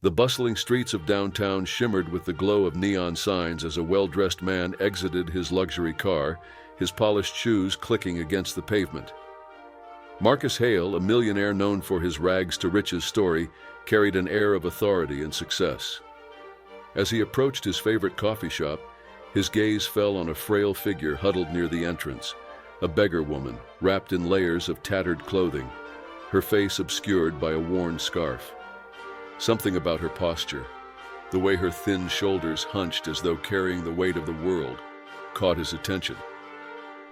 The bustling streets of downtown shimmered with the glow of neon signs as a well-dressed man exited his luxury car, his polished shoes clicking against the pavement. Marcus Hale, a millionaire known for his rags-to-riches story, carried an air of authority and success. As he approached his favorite coffee shop, his gaze fell on a frail figure huddled near the entrance, a beggar woman wrapped in layers of tattered clothing, her face obscured by a worn scarf. Something about her posture, the way her thin shoulders hunched as though carrying the weight of the world, caught his attention.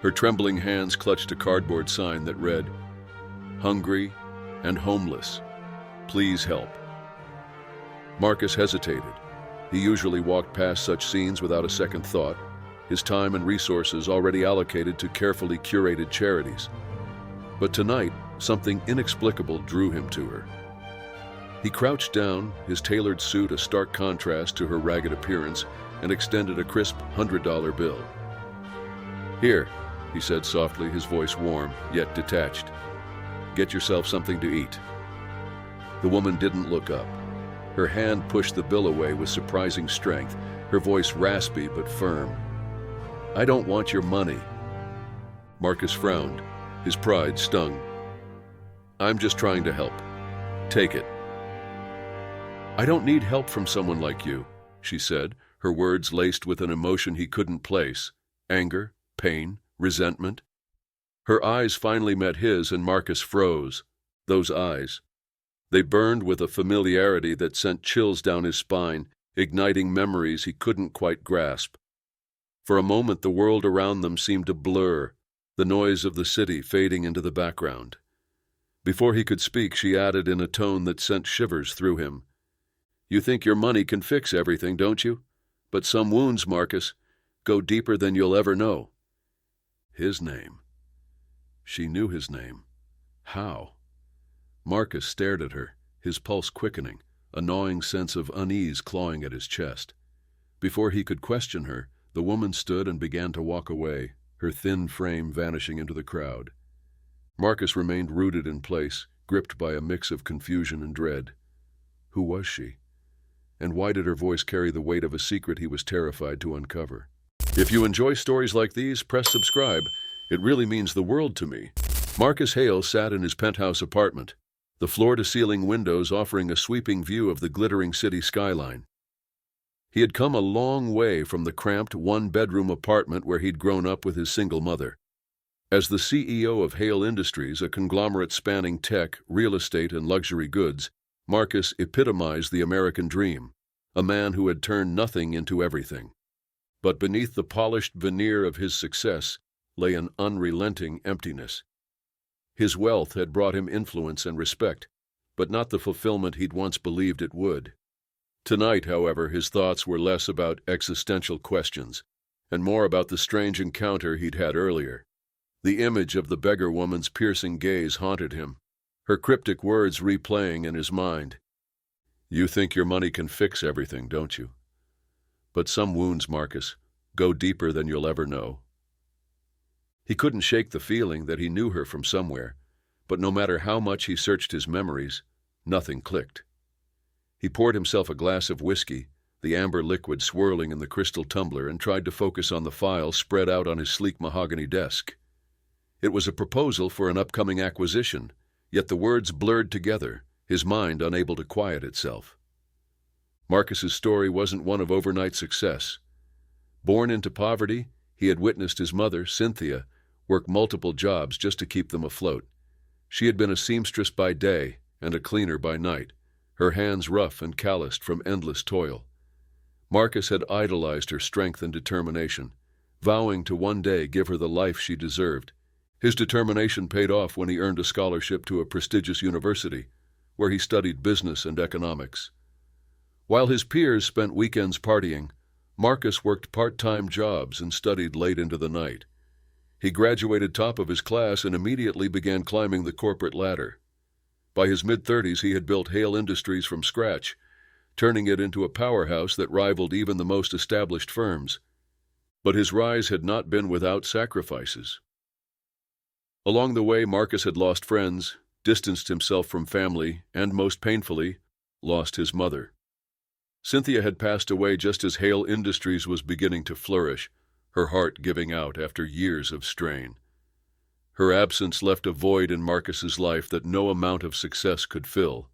Her trembling hands clutched a cardboard sign that read, "Hungry and homeless. Please help." Marcus hesitated. He usually walked past such scenes without a second thought, his time and resources already allocated to carefully curated charities. But tonight, something inexplicable drew him to her. He crouched down, his tailored suit a stark contrast to her ragged appearance, and extended a crisp $100 bill. "Here," he said softly, his voice warm, yet detached. "Get yourself something to eat." The woman didn't look up. Her hand pushed the bill away with surprising strength, her voice raspy but firm. "I don't want your money." Marcus frowned. His pride stung. "I'm just trying to help. Take it." "I don't need help from someone like you," she said, her words laced with an emotion he couldn't place. Anger, pain, resentment. Her eyes finally met his and Marcus froze. Those eyes. They burned with a familiarity that sent chills down his spine, igniting memories he couldn't quite grasp. For a moment the world around them seemed to blur, the noise of the city fading into the background. Before he could speak, she added in a tone that sent shivers through him, "You think your money can fix everything, don't you? But some wounds, Marcus, go deeper than you'll ever know." His name. She knew his name. How? Marcus stared at her, his pulse quickening, a gnawing sense of unease clawing at his chest. Before he could question her, the woman stood and began to walk away, her thin frame vanishing into the crowd. Marcus remained rooted in place, gripped by a mix of confusion and dread. Who was she? And why did her voice carry the weight of a secret he was terrified to uncover? If you enjoy stories like these, press subscribe. It really means the world to me. Marcus Hale sat in his penthouse apartment, the floor-to-ceiling windows offering a sweeping view of the glittering city skyline. He had come a long way from the cramped one-bedroom apartment where he'd grown up with his single mother. As the CEO of Hale Industries, a conglomerate spanning tech, real estate, and luxury goods, Marcus epitomized the American dream, a man who had turned nothing into everything. But beneath the polished veneer of his success lay an unrelenting emptiness. His wealth had brought him influence and respect, but not the fulfillment he'd once believed it would. Tonight, however, his thoughts were less about existential questions and more about the strange encounter he'd had earlier. The image of the beggar woman's piercing gaze haunted him, her cryptic words replaying in his mind. "You think your money can fix everything, don't you? But some wounds, Marcus, go deeper than you'll ever know." He couldn't shake the feeling that he knew her from somewhere, but no matter how much he searched his memories, nothing clicked. He poured himself a glass of whiskey, the amber liquid swirling in the crystal tumbler, and tried to focus on the file spread out on his sleek mahogany desk. It was a proposal for an upcoming acquisition, yet the words blurred together, his mind unable to quiet itself. Marcus's story wasn't one of overnight success. Born into poverty, he had witnessed his mother, Cynthia, work multiple jobs just to keep them afloat. She had been a seamstress by day and a cleaner by night, her hands rough and calloused from endless toil. Marcus had idolized her strength and determination, vowing to one day give her the life she deserved. His determination paid off when he earned a scholarship to a prestigious university, where he studied business and economics. While his peers spent weekends partying, Marcus worked part-time jobs and studied late into the night. He graduated top of his class and immediately began climbing the corporate ladder. By his mid-30s, he had built Hale Industries from scratch, turning it into a powerhouse that rivaled even the most established firms. But his rise had not been without sacrifices. Along the way, Marcus had lost friends, distanced himself from family, and most painfully, lost his mother. Cynthia had passed away just as Hale Industries was beginning to flourish, her heart giving out after years of strain. Her absence left a void in Marcus's life that no amount of success could fill.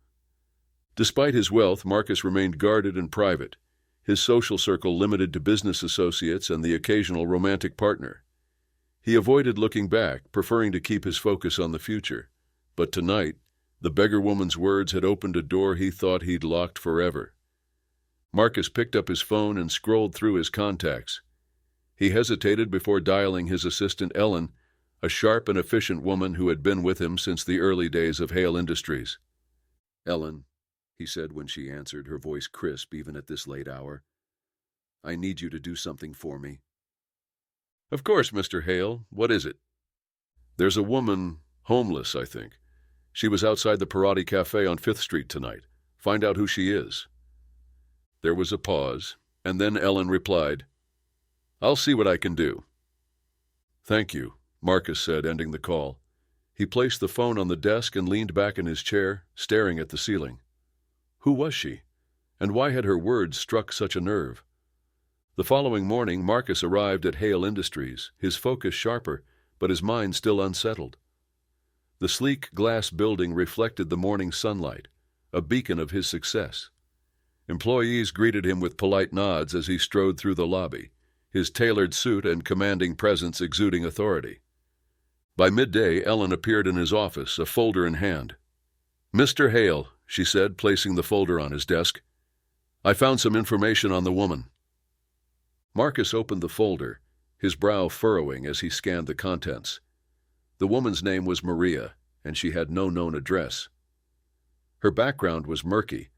Despite his wealth, Marcus remained guarded and private, his social circle limited to business associates and the occasional romantic partner. He avoided looking back, preferring to keep his focus on the future. But tonight, the beggar woman's words had opened a door he thought he'd locked forever. Marcus picked up his phone and scrolled through his contacts. He hesitated before dialing his assistant Ellen, a sharp and efficient woman who had been with him since the early days of Hale Industries. "Ellen," he said when she answered, her voice crisp even at this late hour, "I need you to do something for me." "Of course, Mr. Hale. What is it?" "There's a woman, homeless, I think. She was outside the Parati Cafe on 5th Street tonight. Find out who she is." There was a pause, and then Ellen replied, "I'll see what I can do." "Thank you," Marcus said, ending the call. He placed the phone on the desk and leaned back in his chair, staring at the ceiling. Who was she? And why had her words struck such a nerve? The following morning, Marcus arrived at Hale Industries, his focus sharper, but his mind still unsettled. The sleek glass building reflected the morning sunlight, a beacon of his success. Employees greeted him with polite nods as he strode through the lobby, his tailored suit and commanding presence exuding authority. By midday, Ellen appeared in his office, a folder in hand. "Mr. Hale," she said, placing the folder on his desk, "I found some information on the woman." Marcus opened the folder, his brow furrowing as he scanned the contents. The woman's name was Maria, and she had no known address. Her background was murky,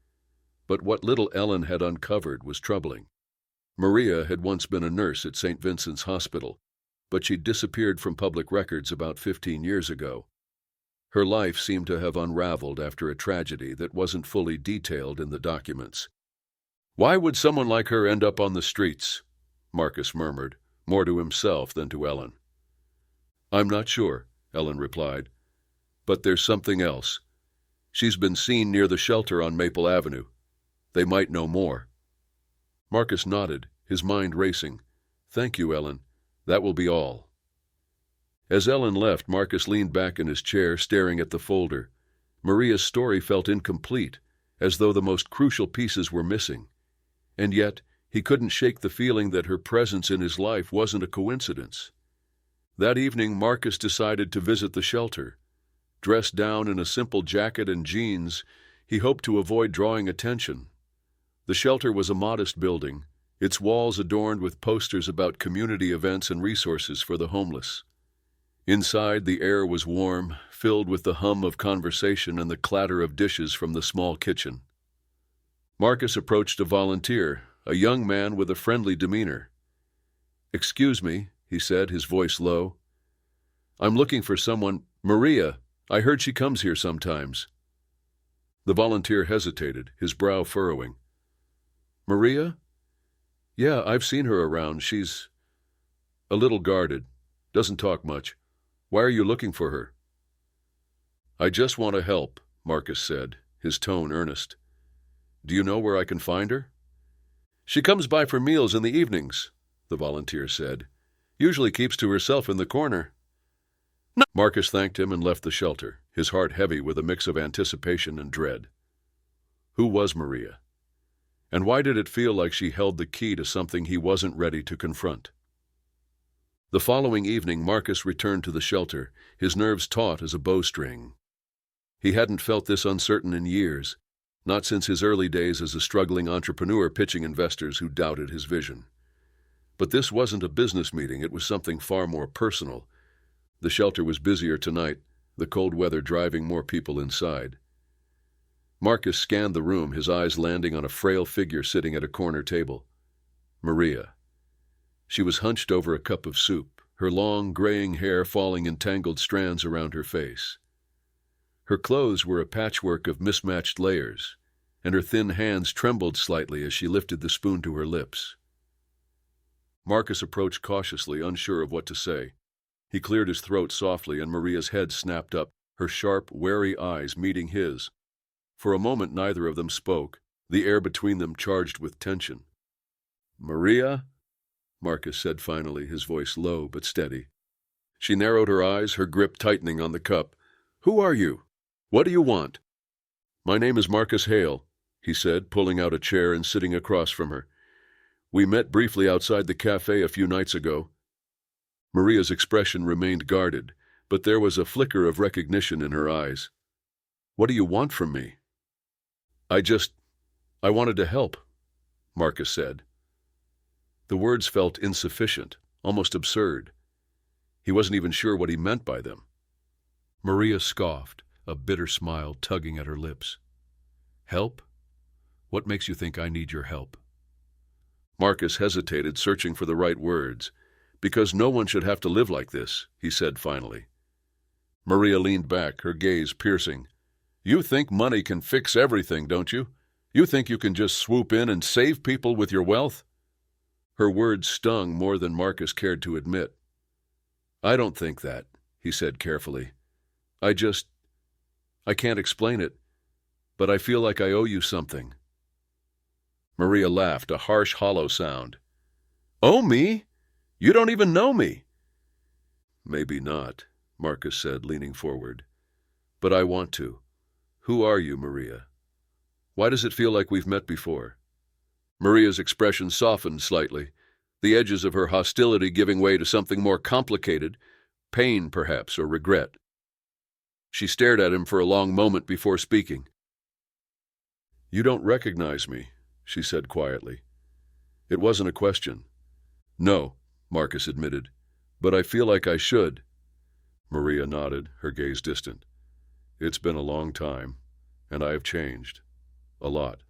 but what little Ellen had uncovered was troubling. Maria had once been a nurse at St. Vincent's Hospital, but she'd disappeared from public records about 15 years ago. Her life seemed to have unraveled after a tragedy that wasn't fully detailed in the documents. "Why would someone like her end up on the streets?" Marcus murmured, more to himself than to Ellen. "I'm not sure," Ellen replied. "But there's something else. She's been seen near the shelter on Maple Avenue. They might know more." Marcus nodded, his mind racing. "Thank you, Ellen. That will be all." As Ellen left, Marcus leaned back in his chair, staring at the folder. Maria's story felt incomplete, as though the most crucial pieces were missing. And yet, he couldn't shake the feeling that her presence in his life wasn't a coincidence. That evening, Marcus decided to visit the shelter. Dressed down in a simple jacket and jeans, he hoped to avoid drawing attention. The shelter was a modest building, its walls adorned with posters about community events and resources for the homeless. Inside, the air was warm, filled with the hum of conversation and the clatter of dishes from the small kitchen. Marcus approached a volunteer, a young man with a friendly demeanor. "Excuse me," he said, his voice low. "I'm looking for someone. Maria. I heard she comes here sometimes." The volunteer hesitated, his brow furrowing. "Maria? Yeah, I've seen her around. She's a little guarded, doesn't talk much. Why are you looking for her?" "I just want to help," Marcus said, his tone earnest. "Do you know where I can find her?" "She comes by for meals in the evenings," the volunteer said. "Usually keeps to herself in the corner." "No." Marcus thanked him and left the shelter, his heart heavy with a mix of anticipation and dread. Who was Maria? And why did it feel like she held the key to something he wasn't ready to confront? The following evening, Marcus returned to the shelter, his nerves taut as a bowstring. He hadn't felt this uncertain in years, not since his early days as a struggling entrepreneur pitching investors who doubted his vision. But this wasn't a business meeting, it was something far more personal. The shelter was busier tonight, the cold weather driving more people inside. Marcus scanned the room, his eyes landing on a frail figure sitting at a corner table. Maria. She was hunched over a cup of soup, her long, graying hair falling in tangled strands around her face. Her clothes were a patchwork of mismatched layers, and her thin hands trembled slightly as she lifted the spoon to her lips. Marcus approached cautiously, unsure of what to say. He cleared his throat softly, and Maria's head snapped up, her sharp, wary eyes meeting his. For a moment neither of them spoke, the air between them charged with tension. "Maria?" Marcus said finally, his voice low but steady. She narrowed her eyes, her grip tightening on the cup. "Who are you? What do you want?" "My name is Marcus Hale," he said, pulling out a chair and sitting across from her. "We met briefly outside the cafe a few nights ago." Maria's expression remained guarded, but there was a flicker of recognition in her eyes. "What do you want from me?" I wanted to help," Marcus said. The words felt insufficient, almost absurd. He wasn't even sure what he meant by them. Maria scoffed, a bitter smile tugging at her lips. "Help? What makes you think I need your help?" Marcus hesitated, searching for the right words. "Because no one should have to live like this," he said finally. Maria leaned back, her gaze piercing. "You think money can fix everything, don't you? You think you can just swoop in and save people with your wealth?" Her words stung more than Marcus cared to admit. "I don't think that," he said carefully. I can't explain it, but I feel like I owe you something." Maria laughed, a harsh, hollow sound. "Owe me? You don't even know me." "Maybe not," Marcus said, leaning forward. "But I want to. Who are you, Maria? Why does it feel like we've met before?" Maria's expression softened slightly, the edges of her hostility giving way to something more complicated, pain perhaps, or regret. She stared at him for a long moment before speaking. "You don't recognize me," she said quietly. It wasn't a question. "No," Marcus admitted, "but I feel like I should." Maria nodded, her gaze distant. "It's been a long time, and I have changed. A lot."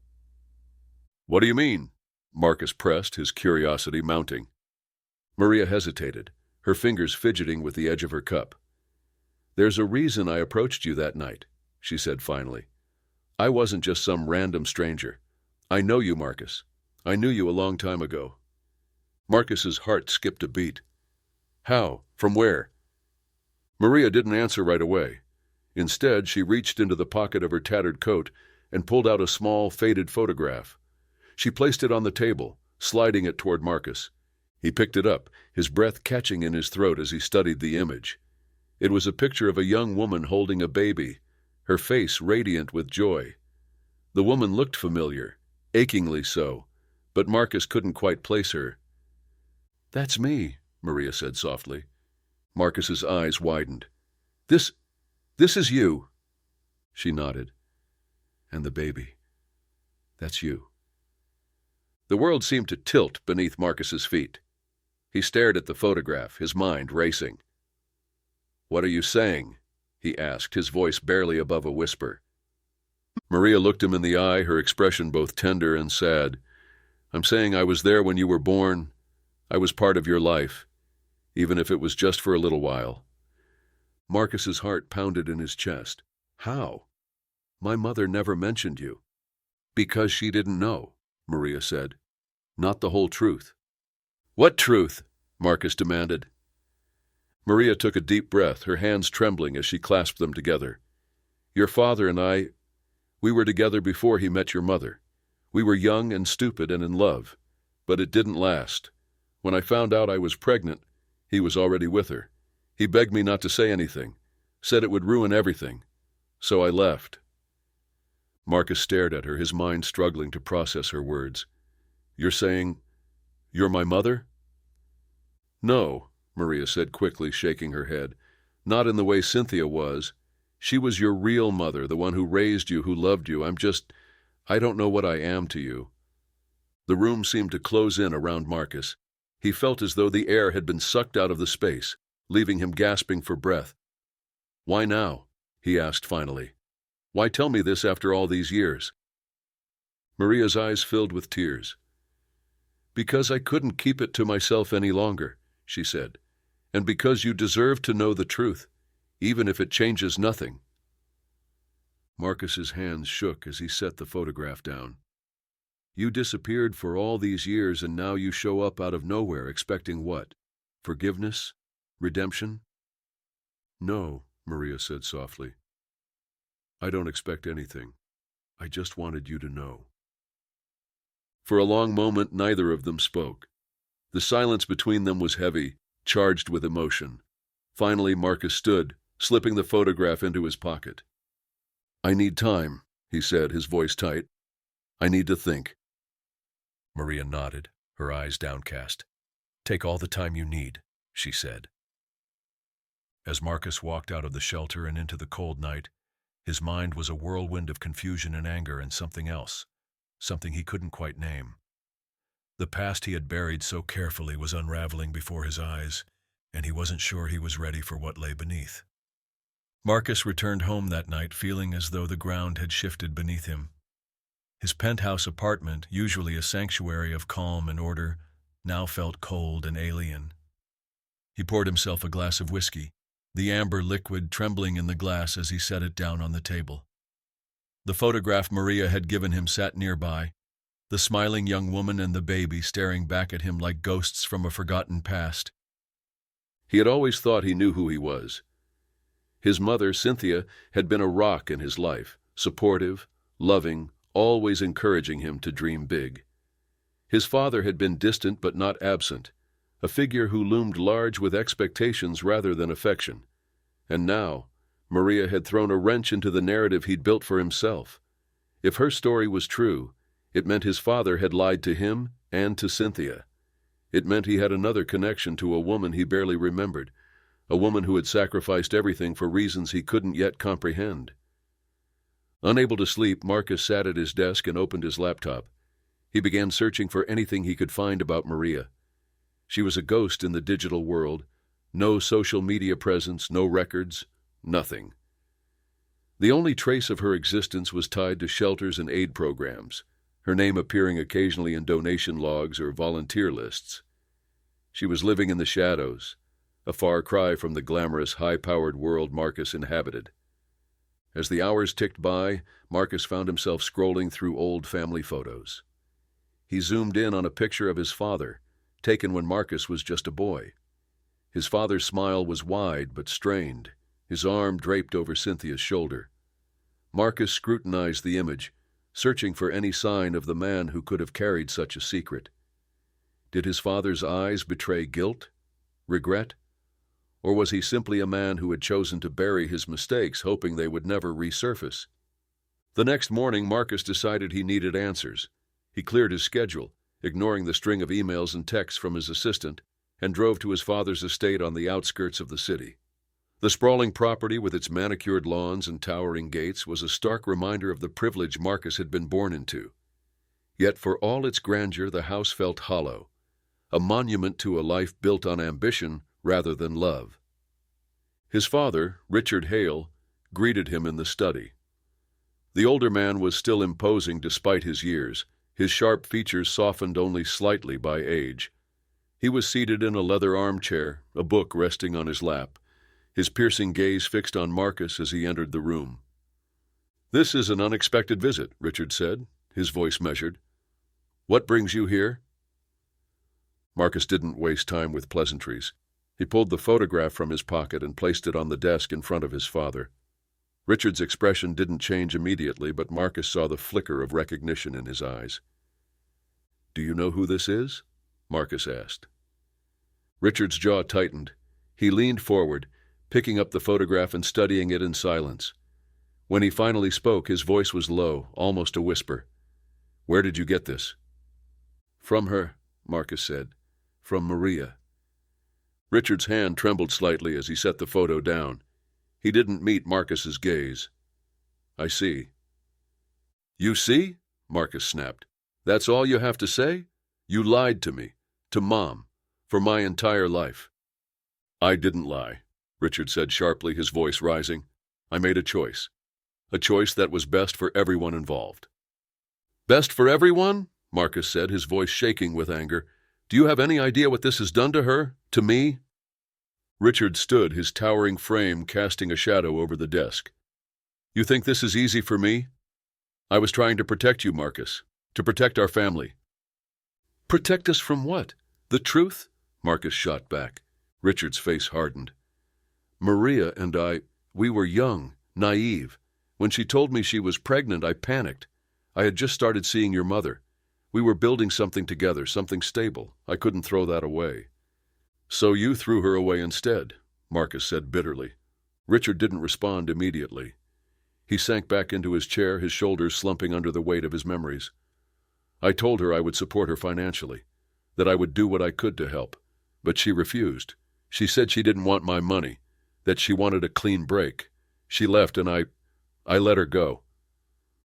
"What do you mean?" Marcus pressed, his curiosity mounting. Maria hesitated, her fingers fidgeting with the edge of her cup. "There's a reason I approached you that night," she said finally. "I wasn't just some random stranger. I know you, Marcus. I knew you a long time ago." Marcus's heart skipped a beat. "How? From where?" Maria didn't answer right away. Instead, she reached into the pocket of her tattered coat and pulled out a small, faded photograph. She placed it on the table, sliding it toward Marcus. He picked it up, his breath catching in his throat as he studied the image. It was a picture of a young woman holding a baby, her face radiant with joy. The woman looked familiar, achingly so, but Marcus couldn't quite place her. "That's me," Maria said softly. Marcus's eyes widened. This is you." She nodded. "And the baby. That's you." The world seemed to tilt beneath Marcus's feet. He stared at the photograph, his mind racing. "What are you saying?" he asked, his voice barely above a whisper. Maria looked him in the eye, her expression both tender and sad. "I'm saying I was there when you were born. I was part of your life, even if it was just for a little while." Marcus's heart pounded in his chest. "How? My mother never mentioned you." "Because she didn't know," Maria said. "Not the whole truth." "What truth?" Marcus demanded. Maria took a deep breath, her hands trembling as she clasped them together. "Your father and we were together before he met your mother. We were young and stupid and in love, but it didn't last. When I found out I was pregnant, he was already with her. He begged me not to say anything, said it would ruin everything. So I left." Marcus stared at her, his mind struggling to process her words. "You're saying you're my mother?" "No," Maria said quickly, shaking her head. "Not in the way Cynthia was. She was your real mother, the one who raised you, who loved you. I don't know what I am to you." The room seemed to close in around Marcus. He felt as though the air had been sucked out of the space, leaving him gasping for breath. "Why now?" he asked finally. "Why tell me this after all these years?" Maria's eyes filled with tears. "Because I couldn't keep it to myself any longer," she said, "and because you deserve to know the truth, even if it changes nothing." Marcus's hands shook as he set the photograph down. "You disappeared for all these years, and now you show up out of nowhere expecting what? Forgiveness? Redemption?" "No," Maria said softly. "I don't expect anything. I just wanted you to know." For a long moment, neither of them spoke. The silence between them was heavy, charged with emotion. Finally, Marcus stood, slipping the photograph into his pocket. "I need time," he said, his voice tight. "I need to think." Maria nodded, her eyes downcast. "Take all the time you need," she said. As Marcus walked out of the shelter and into the cold night, his mind was a whirlwind of confusion and anger and something else, something he couldn't quite name. The past he had buried so carefully was unraveling before his eyes, and he wasn't sure he was ready for what lay beneath. Marcus returned home that night feeling as though the ground had shifted beneath him. His penthouse apartment, usually a sanctuary of calm and order, now felt cold and alien. He poured himself a glass of whiskey, the amber liquid trembling in the glass as he set it down on the table. The photograph Maria had given him sat nearby, the smiling young woman and the baby staring back at him like ghosts from a forgotten past. He had always thought he knew who he was. His mother, Cynthia, had been a rock in his life, supportive, loving, always encouraging him to dream big. His father had been distant but not absent, a figure who loomed large with expectations rather than affection. And now, Maria had thrown a wrench into the narrative he'd built for himself. If her story was true, it meant his father had lied to him and to Cynthia. It meant he had another connection to a woman he barely remembered, a woman who had sacrificed everything for reasons he couldn't yet comprehend. Unable to sleep, Marcus sat at his desk and opened his laptop. He began searching for anything he could find about Maria. She was a ghost in the digital world. No social media presence, no records, nothing. The only trace of her existence was tied to shelters and aid programs, her name appearing occasionally in donation logs or volunteer lists. She was living in the shadows, a far cry from the glamorous, high-powered world Marcus inhabited. As the hours ticked by, Marcus found himself scrolling through old family photos. He zoomed in on a picture of his father, taken when Marcus was just a boy. His father's smile was wide but strained, his arm draped over Cynthia's shoulder. Marcus scrutinized the image, searching for any sign of the man who could have carried such a secret. Did his father's eyes betray guilt, regret, or was he simply a man who had chosen to bury his mistakes, hoping they would never resurface? The next morning, Marcus decided he needed answers. He cleared his schedule, ignoring the string of emails and texts from his assistant, and drove to his father's estate on the outskirts of the city. The sprawling property with its manicured lawns and towering gates was a stark reminder of the privilege Marcus had been born into. Yet for all its grandeur, the house felt hollow, a monument to a life built on ambition rather than love. His father, Richard Hale, greeted him in the study. The older man was still imposing despite his years, his sharp features softened only slightly by age. He was seated in a leather armchair, a book resting on his lap, his piercing gaze fixed on Marcus as he entered the room. "This is an unexpected visit," Richard said, his voice measured. "What brings you here?" Marcus didn't waste time with pleasantries. He pulled the photograph from his pocket and placed it on the desk in front of his father. Richard's expression didn't change immediately, but Marcus saw the flicker of recognition in his eyes. "Do you know who this is?" Marcus asked. Richard's jaw tightened. He leaned forward, picking up the photograph and studying it in silence. When he finally spoke, his voice was low, almost a whisper. "Where did you get this?" "From her," Marcus said. "From Maria." Richard's hand trembled slightly as he set the photo down. He didn't meet Marcus's gaze. "I see." "You see?" Marcus snapped. "That's all you have to say? You lied to me, to Mom, for my entire life." "I didn't lie," Richard said sharply, his voice rising. "I made a choice that was best for everyone involved." "Best for everyone?" Marcus said, his voice shaking with anger. "Do you have any idea what this has done to her, to me?" Richard stood, his towering frame casting a shadow over the desk. "You think this is easy for me? I was trying to protect you, Marcus, to protect our family." "Protect us from what? The truth?" Marcus shot back. Richard's face hardened. "Maria and we were young, naive. When she told me she was pregnant, I panicked. I had just started seeing your mother. We were building something together, something stable. I couldn't throw that away." "So you threw her away instead," Marcus said bitterly. Richard didn't respond immediately. He sank back into his chair, his shoulders slumping under the weight of his memories. "I told her I would support her financially, that I would do what I could to help. But she refused. She said she didn't want my money, that she wanted a clean break. She left and I let her go."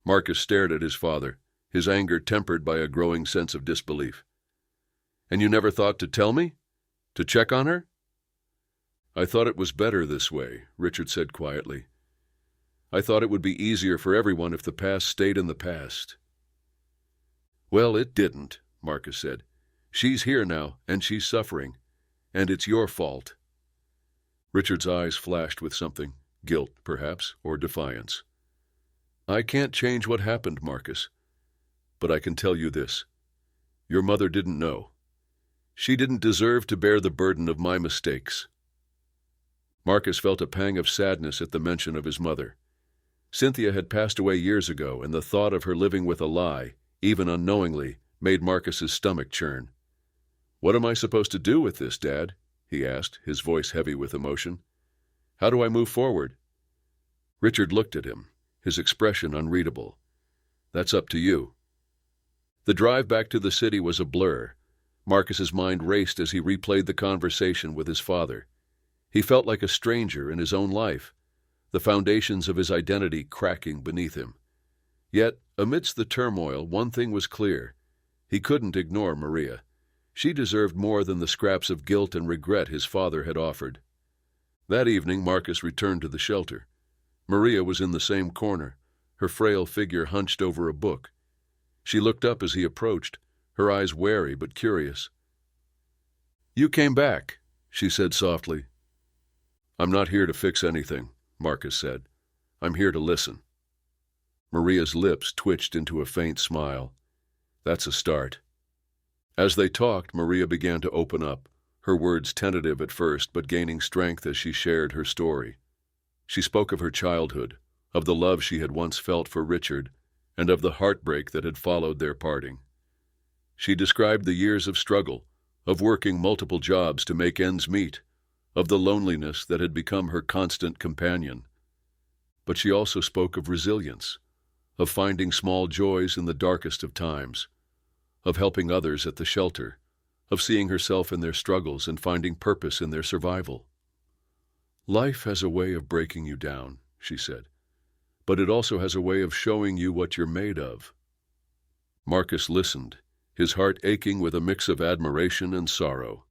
Marcus stared at his father, his anger tempered by a growing sense of disbelief. "And you never thought to tell me? To check on her?" "I thought it was better this way," Richard said quietly. "I thought it would be easier for everyone if the past stayed in the past." "Well, it didn't," Marcus said. "She's here now, and she's suffering. And it's your fault." Richard's eyes flashed with something, guilt, perhaps, or defiance. "I can't change what happened, Marcus. But I can tell you this. Your mother didn't know. She didn't deserve to bear the burden of my mistakes." Marcus felt a pang of sadness at the mention of his mother. Cynthia had passed away years ago, and the thought of her living with a lie, even unknowingly, made Marcus's stomach churn. "What am I supposed to do with this, Dad?" he asked, his voice heavy with emotion. "How do I move forward?" Richard looked at him, his expression unreadable. "That's up to you." The drive back to the city was a blur. Marcus's mind raced as he replayed the conversation with his father. He felt like a stranger in his own life, the foundations of his identity cracking beneath him. Yet, amidst the turmoil, one thing was clear. He couldn't ignore Maria. She deserved more than the scraps of guilt and regret his father had offered. That evening, Marcus returned to the shelter. Maria was in the same corner, her frail figure hunched over a book. She looked up as he approached, her eyes wary but curious. "You came back," she said softly. "I'm not here to fix anything," Marcus said. "I'm here to listen." Maria's lips twitched into a faint smile. "That's a start." As they talked, Maria began to open up, her words tentative at first but gaining strength as she shared her story. She spoke of her childhood, of the love she had once felt for Richard, and of the heartbreak that had followed their parting. She described the years of struggle, of working multiple jobs to make ends meet, of the loneliness that had become her constant companion. But she also spoke of resilience, of finding small joys in the darkest of times, of helping others at the shelter, of seeing herself in their struggles and finding purpose in their survival. "Life has a way of breaking you down," she said, "but it also has a way of showing you what you're made of." Marcus listened, his heart aching with a mix of admiration and sorrow.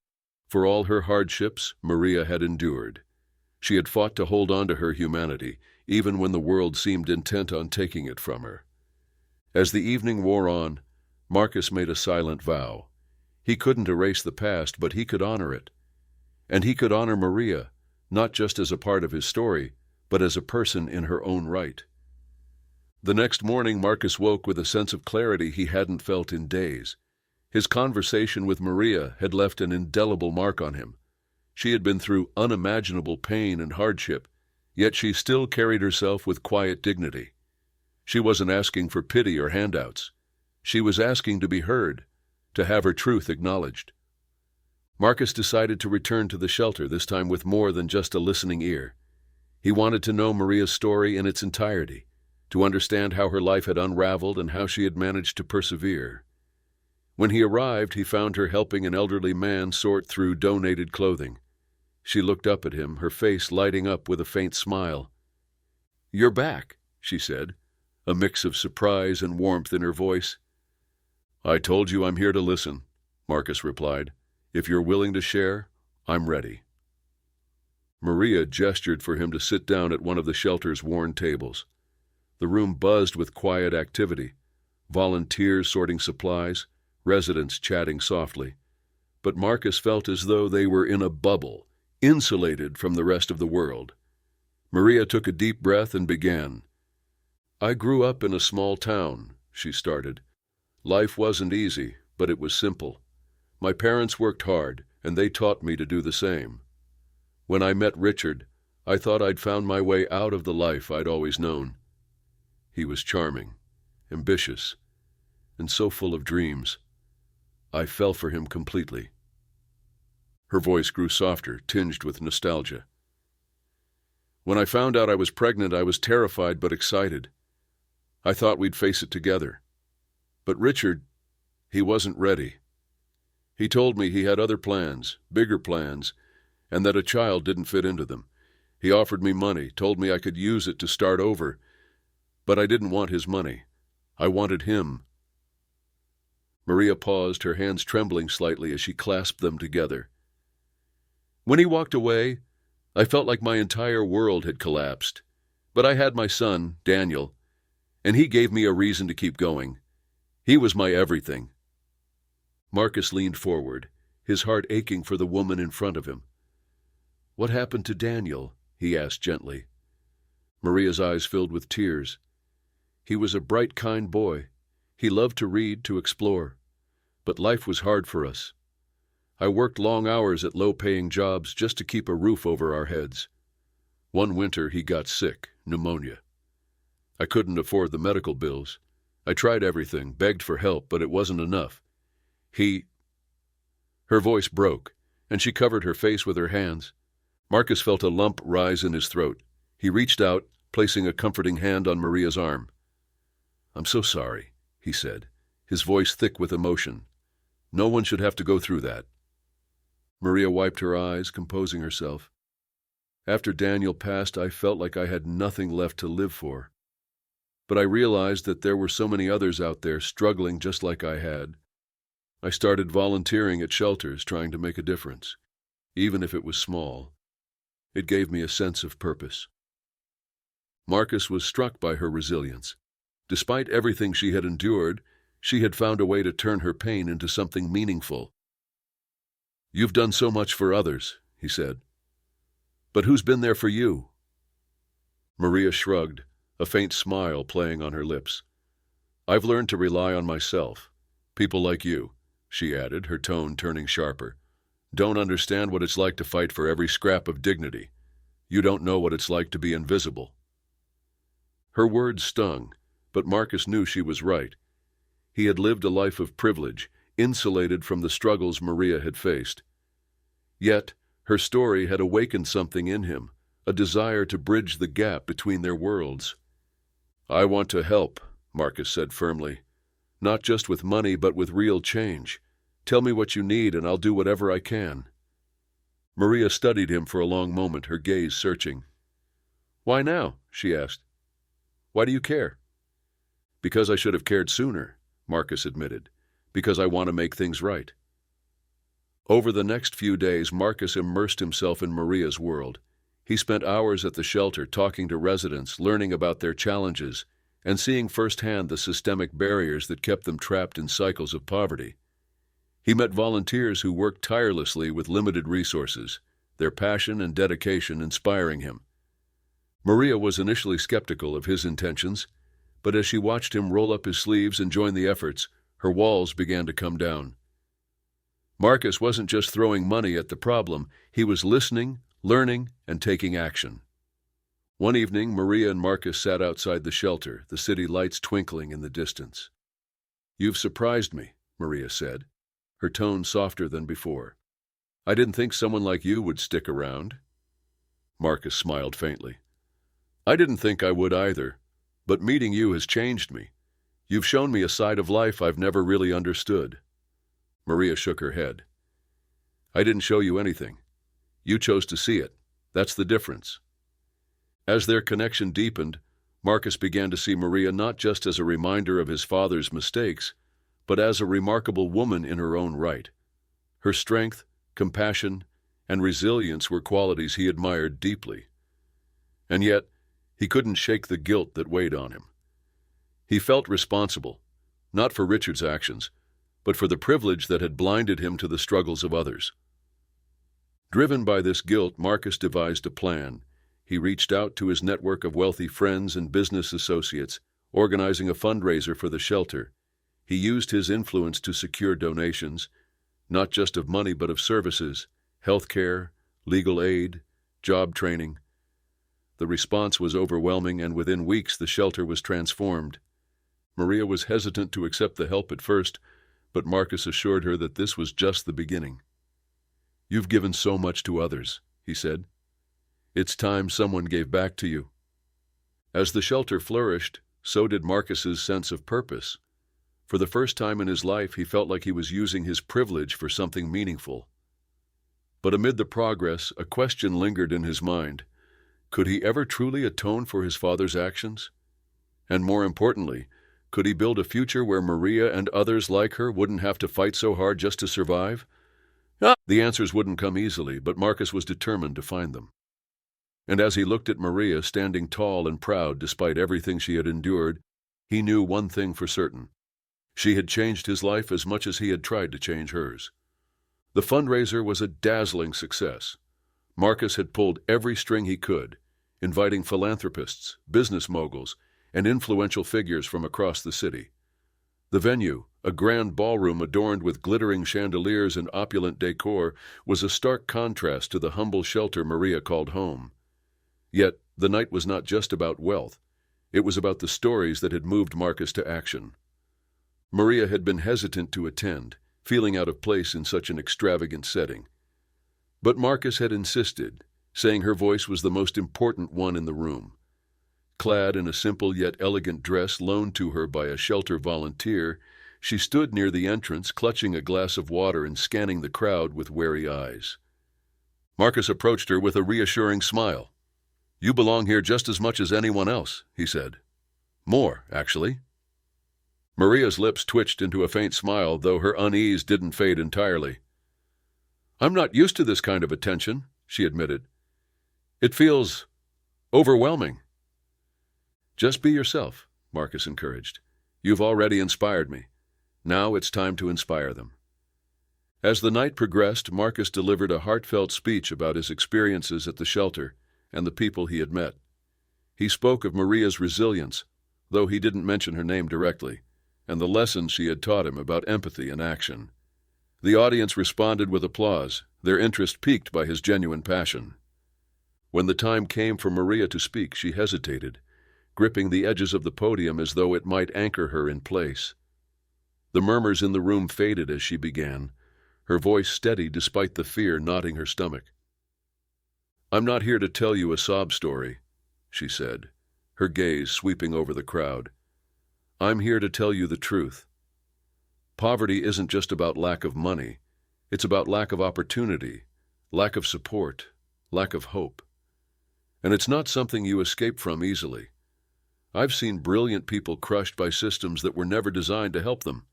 For all her hardships, Maria had endured. She had fought to hold on to her humanity, even when the world seemed intent on taking it from her. As the evening wore on, Marcus made a silent vow. He couldn't erase the past, but he could honor it. And he could honor Maria, not just as a part of his story, but as a person in her own right. The next morning, Marcus woke with a sense of clarity he hadn't felt in days. His conversation with Maria had left an indelible mark on him. She had been through unimaginable pain and hardship, yet she still carried herself with quiet dignity. She wasn't asking for pity or handouts. She was asking to be heard, to have her truth acknowledged. Marcus decided to return to the shelter, this time with more than just a listening ear. He wanted to know Maria's story in its entirety, to understand how her life had unraveled and how she had managed to persevere. When he arrived, he found her helping an elderly man sort through donated clothing. She looked up at him, her face lighting up with a faint smile. "You're back," she said, a mix of surprise and warmth in her voice. "I told you I'm here to listen," Marcus replied. "If you're willing to share, I'm ready." Maria gestured for him to sit down at one of the shelter's worn tables. The room buzzed with quiet activity, volunteers sorting supplies, residents chatting softly. But Marcus felt as though they were in a bubble, insulated from the rest of the world. Maria took a deep breath and began. "I grew up in a small town," she started. "Life wasn't easy, but it was simple. My parents worked hard, and they taught me to do the same. When I met Richard, I thought I'd found my way out of the life I'd always known. He was charming, ambitious, and so full of dreams. I fell for him completely." Her voice grew softer, tinged with nostalgia. "When I found out I was pregnant, I was terrified but excited. I thought we'd face it together. But Richard, he wasn't ready. He told me he had other plans, bigger plans, and that a child didn't fit into them. He offered me money, told me I could use it to start over, but I didn't want his money. I wanted him." Maria paused, her hands trembling slightly as she clasped them together. "When he walked away, I felt like my entire world had collapsed. But I had my son, Daniel, and he gave me a reason to keep going. He was my everything." Marcus leaned forward, his heart aching for the woman in front of him. "What happened to Daniel?" he asked gently. Maria's eyes filled with tears. "He was a bright, kind boy. He loved to read, to explore. But life was hard for us. I worked long hours at low-paying jobs just to keep a roof over our heads. One winter he got sick, pneumonia. I couldn't afford the medical bills. I tried everything, begged for help, but it wasn't enough. Her voice broke, and she covered her face with her hands. Marcus felt a lump rise in his throat. He reached out, placing a comforting hand on Maria's arm. "I'm so sorry," he said, his voice thick with emotion. "No one should have to go through that." Maria wiped her eyes, composing herself. "After Daniel passed, I felt like I had nothing left to live for. But I realized that there were so many others out there struggling just like I had. I started volunteering at shelters, trying to make a difference, even if it was small. It gave me a sense of purpose." Marcus was struck by her resilience. Despite everything she had endured, she had found a way to turn her pain into something meaningful. "You've done so much for others," he said. "But who's been there for you?" Maria shrugged, a faint smile playing on her lips. "I've learned to rely on myself. People like you," she added, her tone turning sharper, "don't understand what it's like to fight for every scrap of dignity. You don't know what it's like to be invisible." Her words stung, but Marcus knew she was right. He had lived a life of privilege, insulated from the struggles Maria had faced. Yet, her story had awakened something in him, a desire to bridge the gap between their worlds. "I want to help," Marcus said firmly. "Not just with money, but with real change. Tell me what you need, and I'll do whatever I can." Maria studied him for a long moment, her gaze searching. "Why now?" she asked. "Why do you care?" "Because I should have cared sooner," Marcus admitted. "Because I want to make things right." Over the next few days, Marcus immersed himself in Maria's world. He spent hours at the shelter talking to residents, learning about their challenges, and seeing firsthand the systemic barriers that kept them trapped in cycles of poverty. He met volunteers who worked tirelessly with limited resources, their passion and dedication inspiring him. Maria was initially skeptical of his intentions, but as she watched him roll up his sleeves and join the efforts, her walls began to come down. Marcus wasn't just throwing money at the problem, he was listening, learning, and taking action. One evening, Maria and Marcus sat outside the shelter, the city lights twinkling in the distance. "You've surprised me," Maria said, her tone softer than before. "I didn't think someone like you would stick around." Marcus smiled faintly. "I didn't think I would either, but meeting you has changed me. You've shown me a side of life I've never really understood." Maria shook her head. "I didn't show you anything. You chose to see it. That's the difference." As their connection deepened, Marcus began to see Maria not just as a reminder of his father's mistakes, but as a remarkable woman in her own right. Her strength, compassion, and resilience were qualities he admired deeply. And yet, he couldn't shake the guilt that weighed on him. He felt responsible, not for Richard's actions, but for the privilege that had blinded him to the struggles of others. Driven by this guilt, Marcus devised a plan. He reached out to his network of wealthy friends and business associates, organizing a fundraiser for the shelter. He used his influence to secure donations, not just of money but of services, health care, legal aid, job training. The response was overwhelming, and within weeks the shelter was transformed. Maria was hesitant to accept the help at first, but Marcus assured her that this was just the beginning. "You've given so much to others," he said. "It's time someone gave back to you." As the shelter flourished, so did Marcus's sense of purpose. For the first time in his life, he felt like he was using his privilege for something meaningful. But amid the progress, a question lingered in his mind. Could he ever truly atone for his father's actions? And more importantly, could he build a future where Maria and others like her wouldn't have to fight so hard just to survive? The answers wouldn't come easily, but Marcus was determined to find them. And as he looked at Maria standing tall and proud despite everything she had endured, he knew one thing for certain. She had changed his life as much as he had tried to change hers. The fundraiser was a dazzling success. Marcus had pulled every string he could, inviting philanthropists, business moguls, and influential figures from across the city. The venue, a grand ballroom adorned with glittering chandeliers and opulent decor, was a stark contrast to the humble shelter Maria called home. Yet, the night was not just about wealth. It was about the stories that had moved Marcus to action. Maria had been hesitant to attend, feeling out of place in such an extravagant setting. But Marcus had insisted, saying her voice was the most important one in the room. Clad in a simple yet elegant dress loaned to her by a shelter volunteer, she stood near the entrance, clutching a glass of water and scanning the crowd with wary eyes. Marcus approached her with a reassuring smile. "You belong here just as much as anyone else," he said. "More, actually." Maria's lips twitched into a faint smile, though her unease didn't fade entirely. "I'm not used to this kind of attention," she admitted. "It feels overwhelming." "Just be yourself," Marcus encouraged. "You've already inspired me. Now it's time to inspire them." As the night progressed, Marcus delivered a heartfelt speech about his experiences at the shelter and the people he had met. He spoke of Maria's resilience, though he didn't mention her name directly, and the lessons she had taught him about empathy and action. The audience responded with applause, their interest piqued by his genuine passion. When the time came for Maria to speak, she hesitated, gripping the edges of the podium as though it might anchor her in place. The murmurs in the room faded as she began, her voice steady despite the fear knotting her stomach. "I'm not here to tell you a sob story," she said, her gaze sweeping over the crowd. "I'm here to tell you the truth. Poverty isn't just about lack of money. It's about lack of opportunity, lack of support, lack of hope. And it's not something you escape from easily. I've seen brilliant people crushed by systems that were never designed to help them.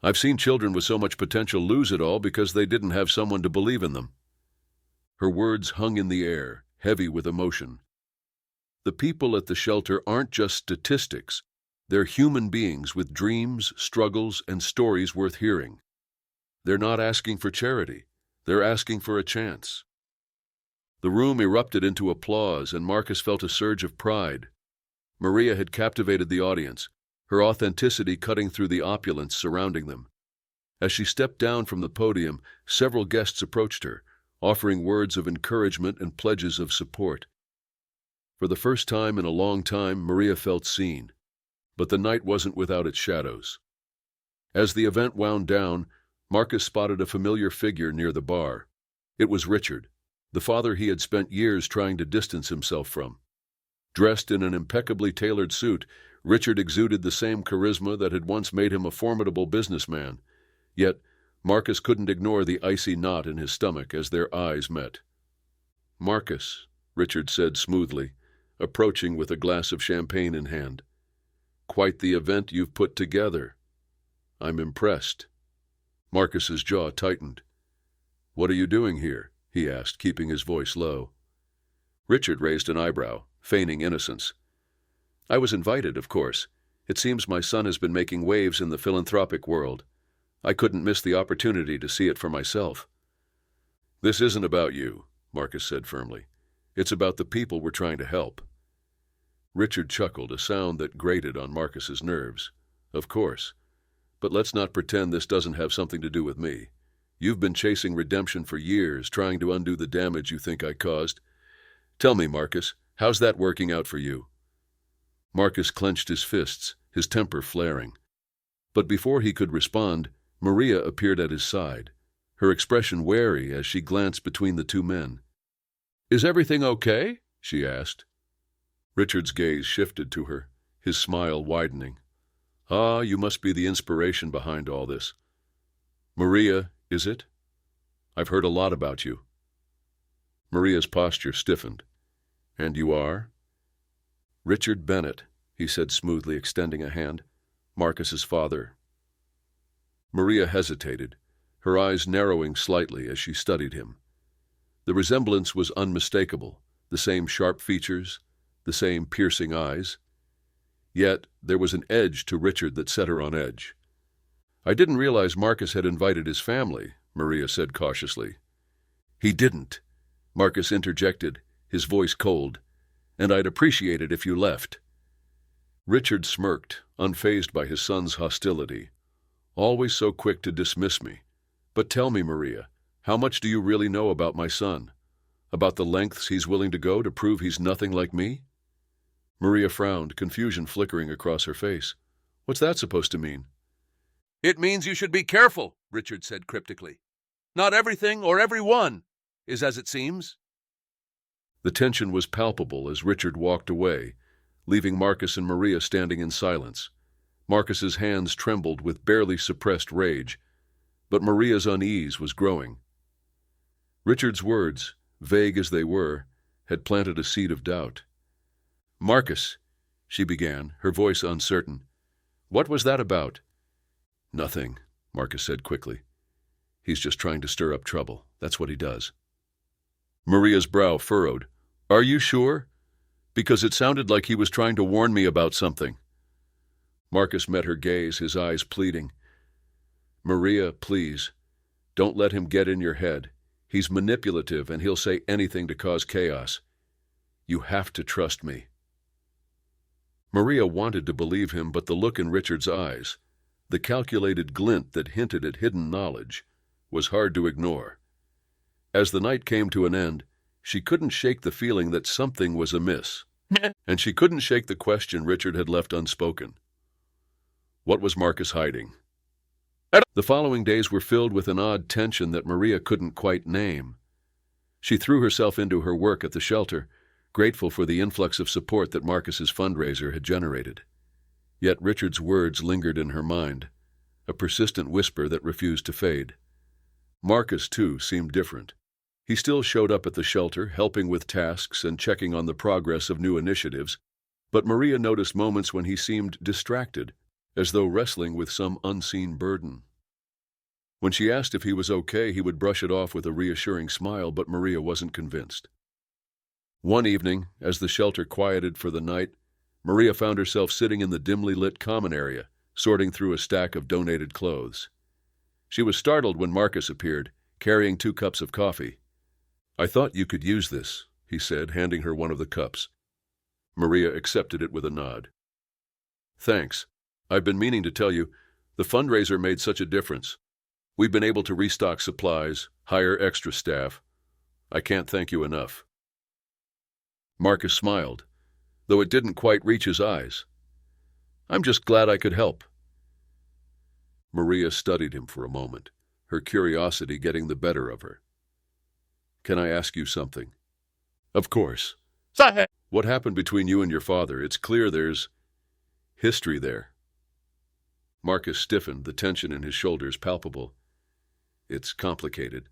I've seen children with so much potential lose it all because they didn't have someone to believe in them." Her words hung in the air, heavy with emotion. The people at the shelter aren't just statistics. They're human beings with dreams, struggles, and stories worth hearing. They're not asking for charity. They're asking for a chance. The room erupted into applause, and Marcus felt a surge of pride. Maria had captivated the audience, her authenticity cutting through the opulence surrounding them. As she stepped down from the podium, several guests approached her, offering words of encouragement and pledges of support. For the first time in a long time, Maria felt seen. But the night wasn't without its shadows. As the event wound down, Marcus spotted a familiar figure near the bar. It was Richard, the father he had spent years trying to distance himself from. Dressed in an impeccably tailored suit, Richard exuded the same charisma that had once made him a formidable businessman. Yet, Marcus couldn't ignore the icy knot in his stomach as their eyes met. "Marcus," Richard said smoothly, approaching with a glass of champagne in hand. "Quite the event you've put together. I'm impressed." Marcus's jaw tightened. "What are you doing here?" he asked, keeping his voice low. Richard raised an eyebrow, feigning innocence. "I was invited, of course. It seems my son has been making waves in the philanthropic world. I couldn't miss the opportunity to see it for myself." "This isn't about you," Marcus said firmly. "It's about the people we're trying to help." Richard chuckled, a sound that grated on Marcus's nerves. "Of course. But let's not pretend this doesn't have something to do with me. You've been chasing redemption for years, trying to undo the damage you think I caused. Tell me, Marcus, how's that working out for you?" Marcus clenched his fists, his temper flaring. But before he could respond, Maria appeared at his side, her expression wary as she glanced between the two men. "Is everything okay?" she asked. Richard's gaze shifted to her, his smile widening. "Ah, you must be the inspiration behind all this. Maria, is it? I've heard a lot about you." Maria's posture stiffened. "And you are?" "Richard Bennett," he said smoothly, extending a hand. "Marcus's father." Maria hesitated, her eyes narrowing slightly as she studied him. The resemblance was unmistakable, the same sharp features, the same piercing eyes. Yet there was an edge to Richard that set her on edge. "I didn't realize Marcus had invited his family," Maria said cautiously. "He didn't," Marcus interjected, his voice cold. "And I'd appreciate it if you left." Richard smirked, unfazed by his son's hostility. "Always so quick to dismiss me. But tell me, Maria, how much do you really know about my son? About the lengths he's willing to go to prove he's nothing like me?" Maria frowned, confusion flickering across her face. "What's that supposed to mean?" "It means you should be careful," Richard said cryptically. "Not everything or everyone is as it seems." The tension was palpable as Richard walked away, leaving Marcus and Maria standing in silence. Marcus's hands trembled with barely suppressed rage, but Maria's unease was growing. Richard's words, vague as they were, had planted a seed of doubt. "Marcus," she began, her voice uncertain, "what was that about?" "Nothing," Marcus said quickly. "He's just trying to stir up trouble. That's what he does." Maria's brow furrowed. "Are you sure? Because it sounded like he was trying to warn me about something." Marcus met her gaze, his eyes pleading. "Maria, please, don't let him get in your head. He's manipulative and he'll say anything to cause chaos. You have to trust me." Maria wanted to believe him, but the look in Richard's eyes, the calculated glint that hinted at hidden knowledge, was hard to ignore. As the night came to an end, she couldn't shake the feeling that something was amiss, and she couldn't shake the question Richard had left unspoken. What was Marcus hiding? The following days were filled with an odd tension that Maria couldn't quite name. She threw herself into her work at the shelter, grateful for the influx of support that Marcus's fundraiser had generated. Yet Richard's words lingered in her mind, a persistent whisper that refused to fade. Marcus, too, seemed different. He still showed up at the shelter, helping with tasks and checking on the progress of new initiatives, but Maria noticed moments when he seemed distracted, as though wrestling with some unseen burden. When she asked if he was okay, he would brush it off with a reassuring smile, but Maria wasn't convinced. One evening, as the shelter quieted for the night, Maria found herself sitting in the dimly lit common area, sorting through a stack of donated clothes. She was startled when Marcus appeared, carrying 2 cups of coffee. "I thought you could use this," he said, handing her one of the cups. Maria accepted it with a nod. "Thanks. I've been meaning to tell you, the fundraiser made such a difference. We've been able to restock supplies, hire extra staff. I can't thank you enough." Marcus smiled, though it didn't quite reach his eyes. "I'm just glad I could help." Maria studied him for a moment, her curiosity getting the better of her. "Can I ask you something?" "Of course." "What happened between you and your father? It's clear there's history there." Marcus stiffened, the tension in his shoulders palpable. "It's complicated."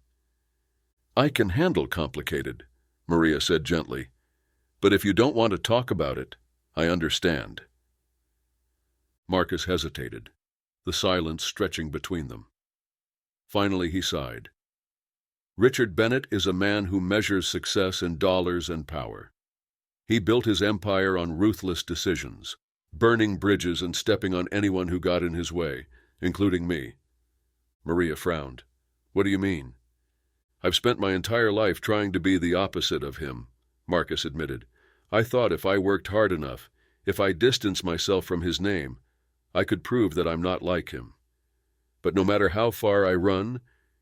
"I can handle complicated," Maria said gently. "But if you don't want to talk about it, I understand." Marcus hesitated, the silence stretching between them. Finally he sighed. "Richard Bennett is a man who measures success in dollars and power. He built his empire on ruthless decisions, burning bridges and stepping on anyone who got in his way, including me." Maria frowned. "What do you mean?" "I've spent my entire life trying to be the opposite of him," Marcus admitted. "I thought if I worked hard enough, if I distanced myself from his name, I could prove that I'm not like him. But no matter how far I run,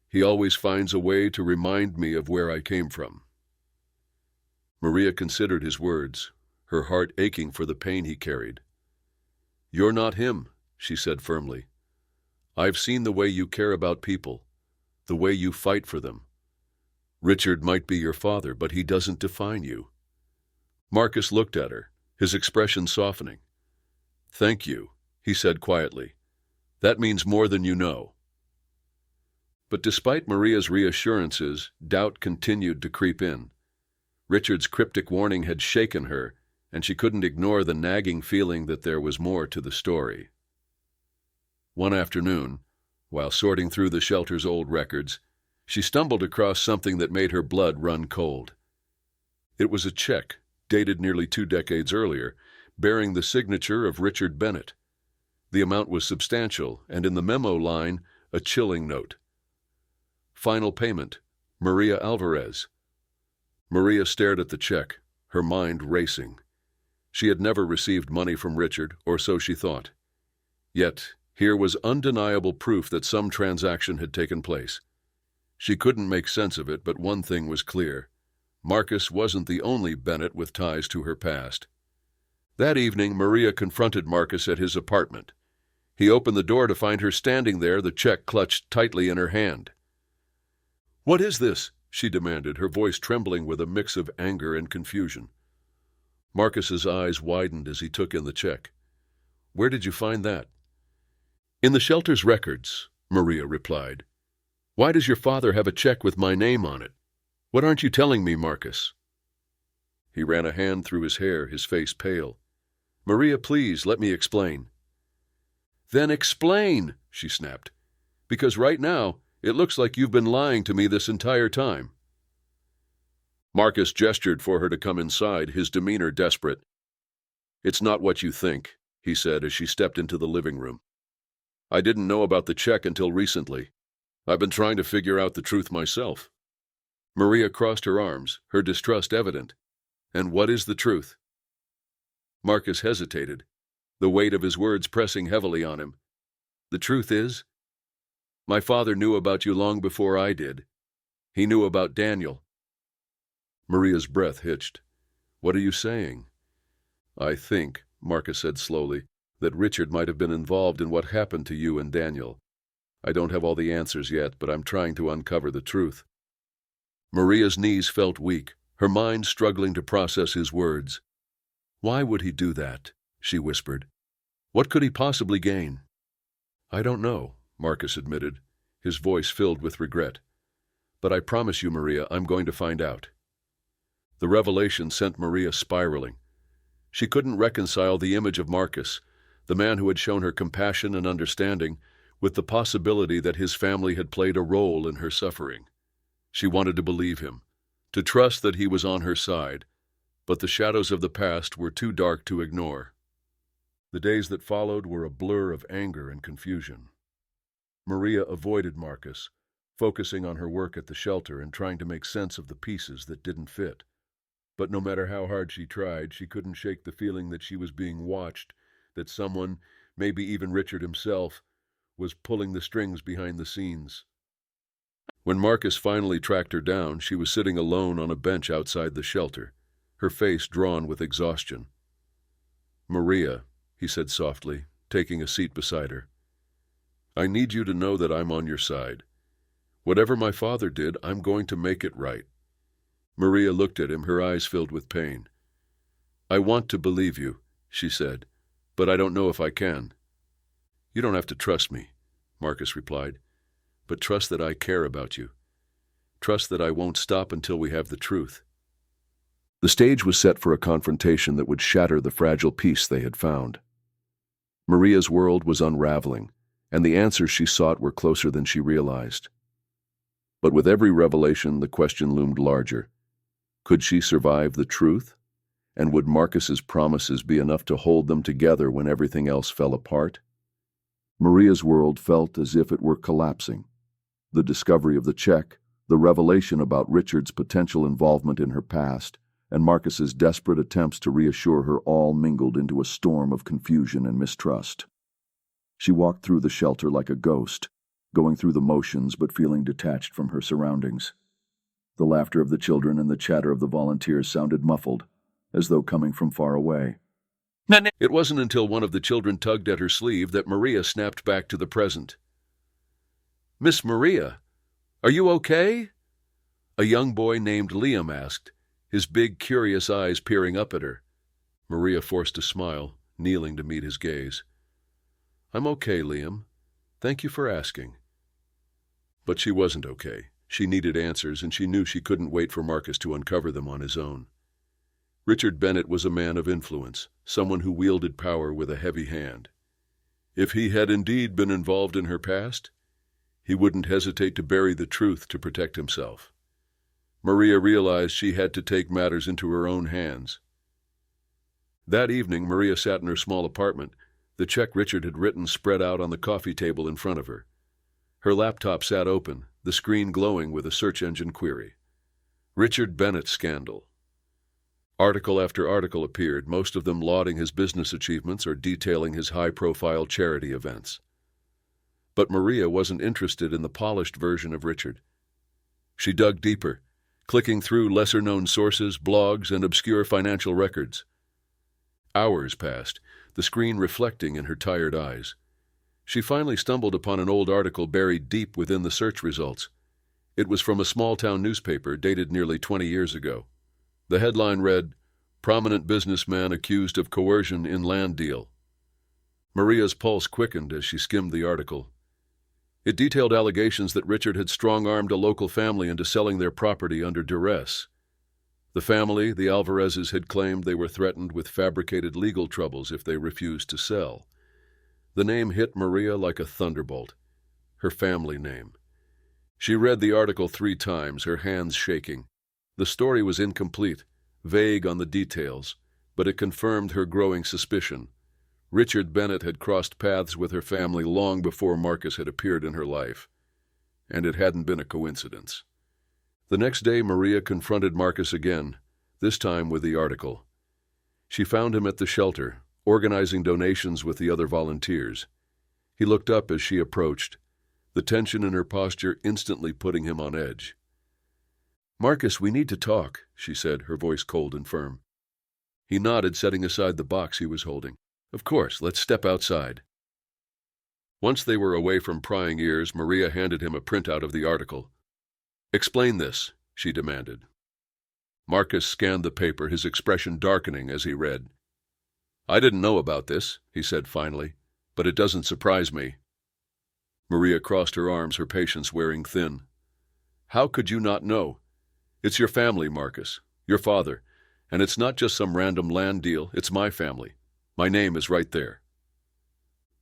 he always finds a way to remind me of where I came from." Maria considered his words, her heart aching for the pain he carried. "You're not him," she said firmly. "I've seen the way you care about people, the way you fight for them. Richard might be your father, but he doesn't define you." Marcus looked at her, his expression softening. "Thank you," he said quietly. "That means more than you know." But despite Maria's reassurances, doubt continued to creep in. Richard's cryptic warning had shaken her, and she couldn't ignore the nagging feeling that there was more to the story. One afternoon, while sorting through the shelter's old records, she stumbled across something that made her blood run cold. It was a check, dated nearly 2 decades earlier, bearing the signature of Richard Bennett. The amount was substantial, and in the memo line, a chilling note. "Final payment, Maria Alvarez." Maria stared at the check, her mind racing. She had never received money from Richard, or so she thought. Yet, here was undeniable proof that some transaction had taken place. She couldn't make sense of it, but one thing was clear. Marcus wasn't the only Bennett with ties to her past. That evening, Maria confronted Marcus at his apartment. He opened the door to find her standing there, the check clutched tightly in her hand. "What is this?" she demanded, her voice trembling with a mix of anger and confusion. Marcus's eyes widened as he took in the check. "Where did you find that?" "In the shelter's records," Maria replied. "Why does your father have a check with my name on it? What aren't you telling me, Marcus?" He ran a hand through his hair, his face pale. "Maria, please, let me explain." "Then explain," she snapped. "Because right now, it looks like you've been lying to me this entire time." Marcus gestured for her to come inside, his demeanor desperate. "It's not what you think," he said as she stepped into the living room. "I didn't know about the check until recently. I've been trying to figure out the truth myself." Maria crossed her arms, her distrust evident. "And what is the truth?" Marcus hesitated, the weight of his words pressing heavily on him. "The truth is, my father knew about you long before I did. He knew about Daniel." Maria's breath hitched. "What are you saying?" "I think," Marcus said slowly, "that Richard might have been involved in what happened to you and Daniel. I don't have all the answers yet, but I'm trying to uncover the truth." Maria's knees felt weak, her mind struggling to process his words. "Why would he do that?" she whispered. "What could he possibly gain?" "I don't know," Marcus admitted, his voice filled with regret. "But I promise you, Maria, I'm going to find out." The revelation sent Maria spiraling. She couldn't reconcile the image of Marcus, the man who had shown her compassion and understanding, with the possibility that his family had played a role in her suffering. She wanted to believe him, to trust that he was on her side, but the shadows of the past were too dark to ignore. The days that followed were a blur of anger and confusion. Maria avoided Marcus, focusing on her work at the shelter and trying to make sense of the pieces that didn't fit. But no matter how hard she tried, she couldn't shake the feeling that she was being watched, that someone, maybe even Richard himself, was pulling the strings behind the scenes. When Marcus finally tracked her down, she was sitting alone on a bench outside the shelter, her face drawn with exhaustion. "Maria," he said softly, taking a seat beside her, "I need you to know that I'm on your side. Whatever my father did, I'm going to make it right." Maria looked at him, her eyes filled with pain. "I want to believe you," she said, "but I don't know if I can." "You don't have to trust me," Marcus replied, "but trust that I care about you. Trust that I won't stop until we have the truth." The stage was set for a confrontation that would shatter the fragile peace they had found. Maria's world was unraveling, and the answers she sought were closer than she realized. But with every revelation, the question loomed larger. Could she survive the truth? And would Marcus's promises be enough to hold them together when everything else fell apart? Maria's world felt as if it were collapsing. The discovery of the check, the revelation about Richard's potential involvement in her past, and Marcus's desperate attempts to reassure her all mingled into a storm of confusion and mistrust. She walked through the shelter like a ghost, going through the motions but feeling detached from her surroundings. The laughter of the children and the chatter of the volunteers sounded muffled, as though coming from far away. It wasn't until one of the children tugged at her sleeve that Maria snapped back to the present. "Miss Maria, are you okay?" a young boy named Liam asked, his big, curious eyes peering up at her. Maria forced a smile, kneeling to meet his gaze. "I'm okay, Liam. Thank you for asking." But she wasn't okay. She needed answers, and she knew she couldn't wait for Marcus to uncover them on his own. Richard Bennett was a man of influence, someone who wielded power with a heavy hand. If he had indeed been involved in her past, he wouldn't hesitate to bury the truth to protect himself. Maria realized she had to take matters into her own hands. That evening, Maria sat in her small apartment, the check Richard had written spread out on the coffee table in front of her. Her laptop sat open, the screen glowing with a search engine query. Richard Bennett scandal. Article after article appeared, most of them lauding his business achievements or detailing his high-profile charity events. But Maria wasn't interested in the polished version of Richard. She dug deeper, clicking through lesser-known sources, blogs, and obscure financial records. Hours passed, the screen reflecting in her tired eyes. She finally stumbled upon an old article buried deep within the search results. It was from a small-town newspaper dated nearly 20 years ago. The headline read, "Prominent businessman accused of coercion in land deal." Maria's pulse quickened as she skimmed the article. It detailed allegations that Richard had strong-armed a local family into selling their property under duress. The family, the Alvarezes, had claimed they were threatened with fabricated legal troubles if they refused to sell. The name hit Maria like a thunderbolt. Her family name. She read the article 3 times, her hands shaking. The story was incomplete, vague on the details, but it confirmed her growing suspicion. Richard Bennett had crossed paths with her family long before Marcus had appeared in her life. And it hadn't been a coincidence. The next day, Maria confronted Marcus again, this time with the article. She found him at the shelter, organizing donations with the other volunteers. He looked up as she approached, the tension in her posture instantly putting him on edge. "Marcus, we need to talk," she said, her voice cold and firm. He nodded, setting aside the box he was holding. "Of course, let's step outside." Once they were away from prying ears, Maria handed him a printout of the article. "Explain this," she demanded. Marcus scanned the paper, his expression darkening as he read. "I didn't know about this," he said finally, "but it doesn't surprise me." Maria crossed her arms, her patience wearing thin. "How could you not know? It's your family, Marcus, your father, and it's not just some random land deal, it's my family. My name is right there."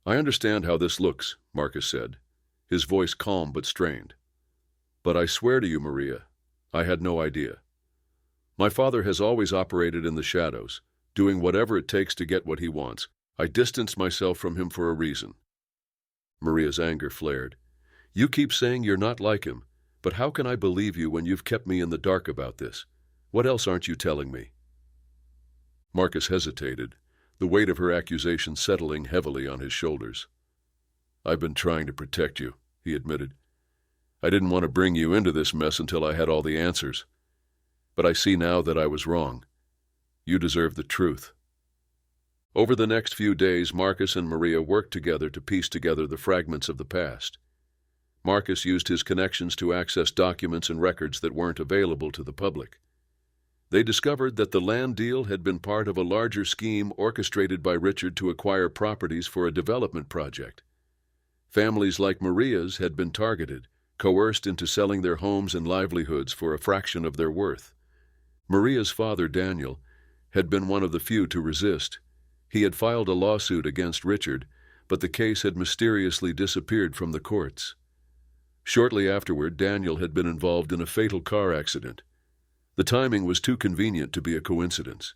"I understand how this looks," Marcus said, his voice calm but strained. "But I swear to you, Maria, I had no idea. My father has always operated in the shadows, doing whatever it takes to get what he wants. I distanced myself from him for a reason." Maria's anger flared. "You keep saying you're not like him, but how can I believe you when you've kept me in the dark about this? What else aren't you telling me?" Marcus hesitated, the weight of her accusation settling heavily on his shoulders. "I've been trying to protect you," he admitted. "I didn't want to bring you into this mess until I had all the answers. But I see now that I was wrong. You deserve the truth." Over the next few days, Marcus and Maria worked together to piece together the fragments of the past. Marcus used his connections to access documents and records that weren't available to the public. They discovered that the land deal had been part of a larger scheme orchestrated by Richard to acquire properties for a development project. Families like Maria's had been targeted, coerced into selling their homes and livelihoods for a fraction of their worth. Maria's father, Daniel, had been one of the few to resist. He had filed a lawsuit against Richard, but the case had mysteriously disappeared from the courts. Shortly afterward, Daniel had been involved in a fatal car accident. The timing was too convenient to be a coincidence.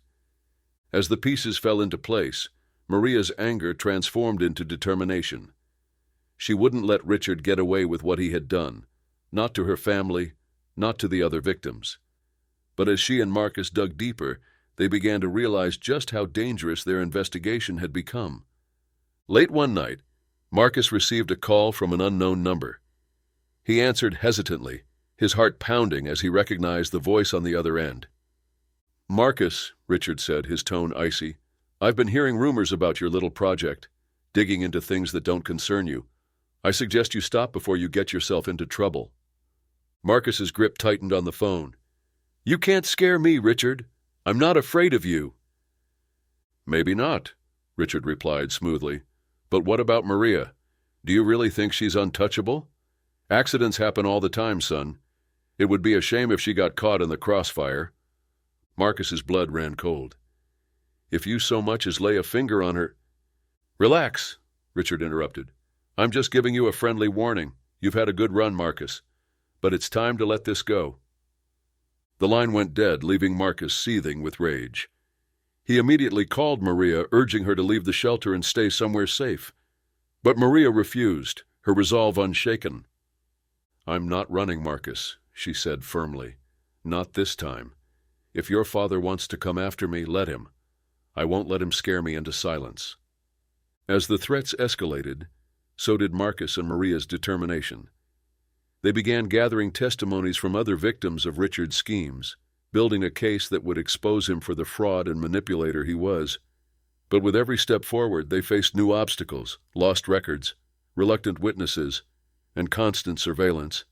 As the pieces fell into place, Maria's anger transformed into determination. She wouldn't let Richard get away with what he had done, not to her family, not to the other victims. But as she and Marcus dug deeper, they began to realize just how dangerous their investigation had become. Late one night, Marcus received a call from an unknown number. He answered hesitantly, his heart pounding as he recognized the voice on the other end. "Marcus," Richard said, his tone icy, I've been hearing rumors about your little project, digging into things that don't concern you. I suggest you stop before you get yourself into trouble. Marcus's grip tightened on the phone. You can't scare me, Richard. I'm not afraid of you. Maybe not, Richard replied smoothly. But what about Maria? Do you really think she's untouchable? Accidents happen all the time, son. It would be a shame if she got caught in the crossfire. Marcus's blood ran cold. If you so much as lay a finger on her— Relax, Richard interrupted. I'm just giving you a friendly warning. You've had a good run, Marcus. But it's time to let this go. The line went dead, leaving Marcus seething with rage. He immediately called Maria, urging her to leave the shelter and stay somewhere safe. But Maria refused, her resolve unshaken. I'm not running, Marcus, she said firmly. Not this time. If your father wants to come after me, let him. I won't let him scare me into silence. As the threats escalated, so did Marcus and Maria's determination. They began gathering testimonies from other victims of Richard's schemes, building a case that would expose him for the fraud and manipulator he was. But with every step forward, they faced new obstacles, lost records, reluctant witnesses, and constant surveillance.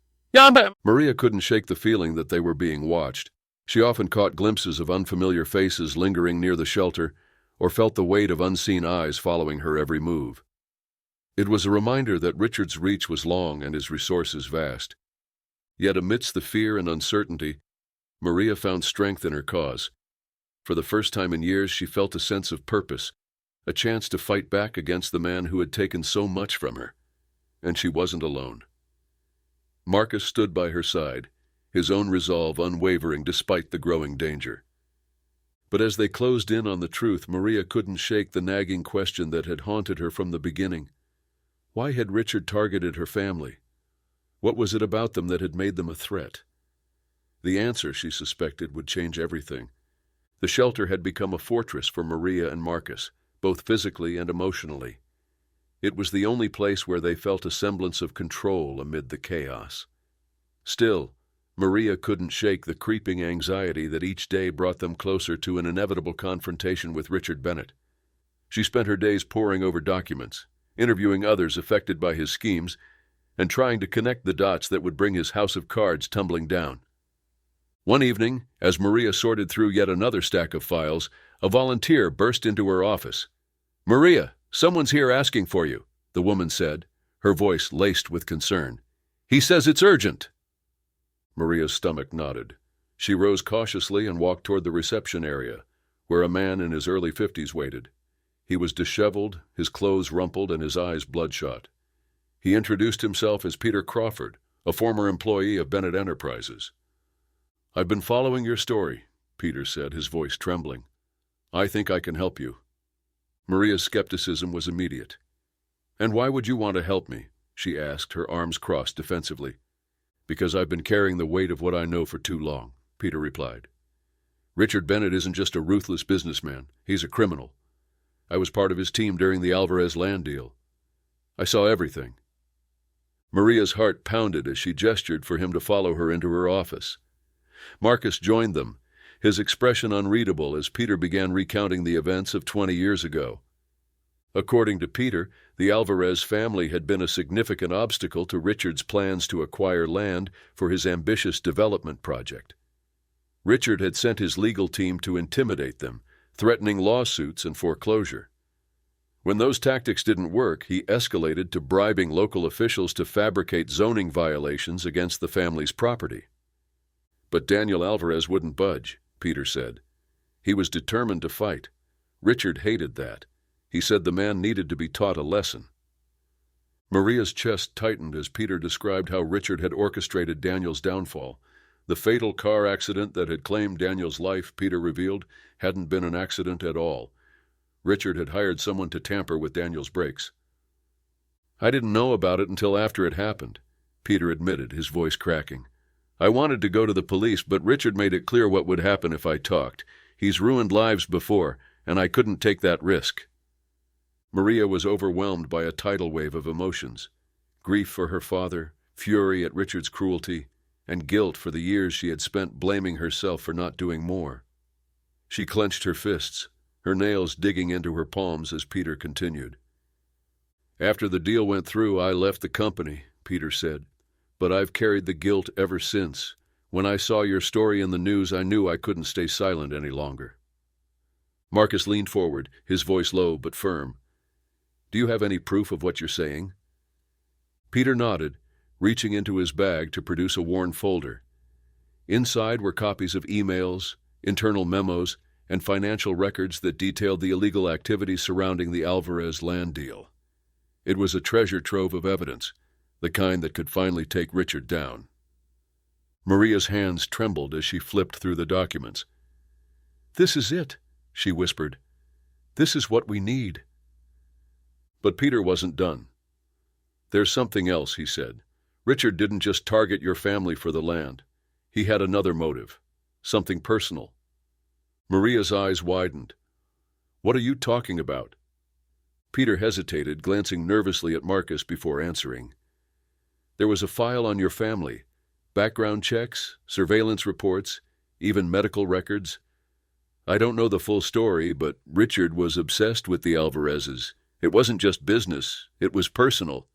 Maria couldn't shake the feeling that they were being watched. She often caught glimpses of unfamiliar faces lingering near the shelter, or felt the weight of unseen eyes following her every move. It was a reminder that Richard's reach was long and his resources vast. Yet amidst the fear and uncertainty, Maria found strength in her cause. For the first time in years, she felt a sense of purpose, a chance to fight back against the man who had taken so much from her. And she wasn't alone. Marcus stood by her side, his own resolve unwavering despite the growing danger. But as they closed in on the truth, Maria couldn't shake the nagging question that had haunted her from the beginning. Why had Richard targeted her family? What was it about them that had made them a threat? The answer, she suspected, would change everything. The shelter had become a fortress for Maria and Marcus, both physically and emotionally. It was the only place where they felt a semblance of control amid the chaos. Still, Maria couldn't shake the creeping anxiety that each day brought them closer to an inevitable confrontation with Richard Bennett. She spent her days poring over documents, interviewing others affected by his schemes, and trying to connect the dots that would bring his house of cards tumbling down. One evening, as Maria sorted through yet another stack of files, a volunteer burst into her office. "Maria, someone's here asking for you," the woman said, her voice laced with concern. "He says it's urgent." Maria's stomach knotted. She rose cautiously and walked toward the reception area, where a man in his early 50s waited. He was disheveled, his clothes rumpled, and his eyes bloodshot. He introduced himself as Peter Crawford, a former employee of Bennett Enterprises. "I've been following your story," Peter said, his voice trembling. "I think I can help you." Maria's skepticism was immediate. "And why would you want to help me?" she asked, her arms crossed defensively. "Because I've been carrying the weight of what I know for too long," Peter replied. "Richard Bennett isn't just a ruthless businessman. He's a criminal. I was part of his team during the Alvarez land deal. I saw everything." Maria's heart pounded as she gestured for him to follow her into her office. Marcus joined them, his expression unreadable as Peter began recounting the events of 20 years ago. According to Peter, the Alvarez family had been a significant obstacle to Richard's plans to acquire land for his ambitious development project. Richard had sent his legal team to intimidate them, threatening lawsuits and foreclosure. When those tactics didn't work, he escalated to bribing local officials to fabricate zoning violations against the family's property. But Daniel Alvarez wouldn't budge, Peter said. He was determined to fight. Richard hated that. He said the man needed to be taught a lesson. Maria's chest tightened as Peter described how Richard had orchestrated Daniel's downfall. The fatal car accident that had claimed Daniel's life, Peter revealed, hadn't been an accident at all. Richard had hired someone to tamper with Daniel's brakes. "I didn't know about it until after it happened," Peter admitted, his voice cracking. "I wanted to go to the police, but Richard made it clear what would happen if I talked. He's ruined lives before, and I couldn't take that risk." Maria was overwhelmed by a tidal wave of emotions. Grief for her father, fury at Richard's cruelty, and guilt for the years she had spent blaming herself for not doing more. She clenched her fists, her nails digging into her palms as Peter continued. "After the deal went through, I left the company," Peter said. "But I've carried the guilt ever since. When I saw your story in the news, I knew I couldn't stay silent any longer." Marcus leaned forward, his voice low but firm. "Do you have any proof of what you're saying?" Peter nodded, reaching into his bag to produce a worn folder. Inside were copies of emails, internal memos, and financial records that detailed the illegal activities surrounding the Alvarez land deal. It was a treasure trove of evidence, the kind that could finally take Richard down. Maria's hands trembled as she flipped through the documents. "This is it," she whispered. "This is what we need." But Peter wasn't done. "There's something else," he said. "Richard didn't just target your family for the land. He had another motive, something personal." Maria's eyes widened. "What are you talking about?" Peter hesitated, glancing nervously at Marcus before answering. "There was a file on your family. Background checks, surveillance reports, even medical records. I don't know the full story, but Richard was obsessed with the Alvarezes. It wasn't just business, it was personal."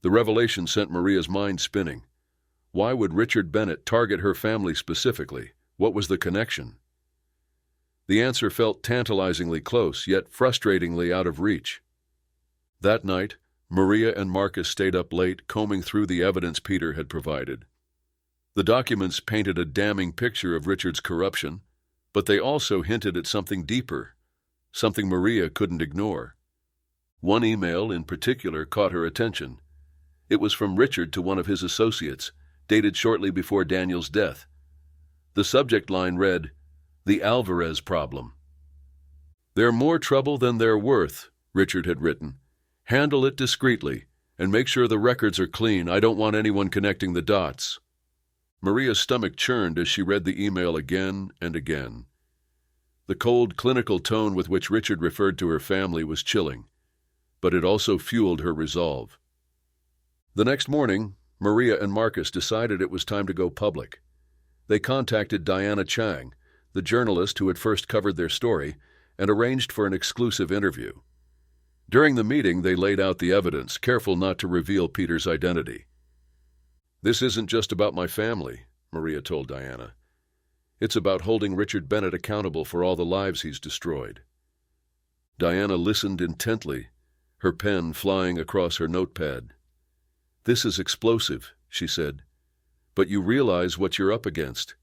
The revelation sent Maria's mind spinning. Why would Richard Bennett target her family specifically? What was the connection? The answer felt tantalizingly close, yet frustratingly out of reach. That night, Maria and Marcus stayed up late, combing through the evidence Peter had provided. The documents painted a damning picture of Richard's corruption, but they also hinted at something deeper, something Maria couldn't ignore. One email in particular caught her attention. It was from Richard to one of his associates, dated shortly before Daniel's death. The subject line read, "The Alvarez problem." "They're more trouble than they're worth," Richard had written. "Handle it discreetly, and make sure the records are clean. I don't want anyone connecting the dots." Maria's stomach churned as she read the email again and again. The cold, clinical tone with which Richard referred to her family was chilling, but it also fueled her resolve. The next morning, Maria and Marcus decided it was time to go public. They contacted Diana Chang, the journalist who had first covered their story, and arranged for an exclusive interview. During the meeting, they laid out the evidence, careful not to reveal Peter's identity. "This isn't just about my family," Maria told Diana. "It's about holding Richard Bennett accountable for all the lives he's destroyed." Diana listened intently, her pen flying across her notepad. "This is explosive," she said. "But you realize what you're up against.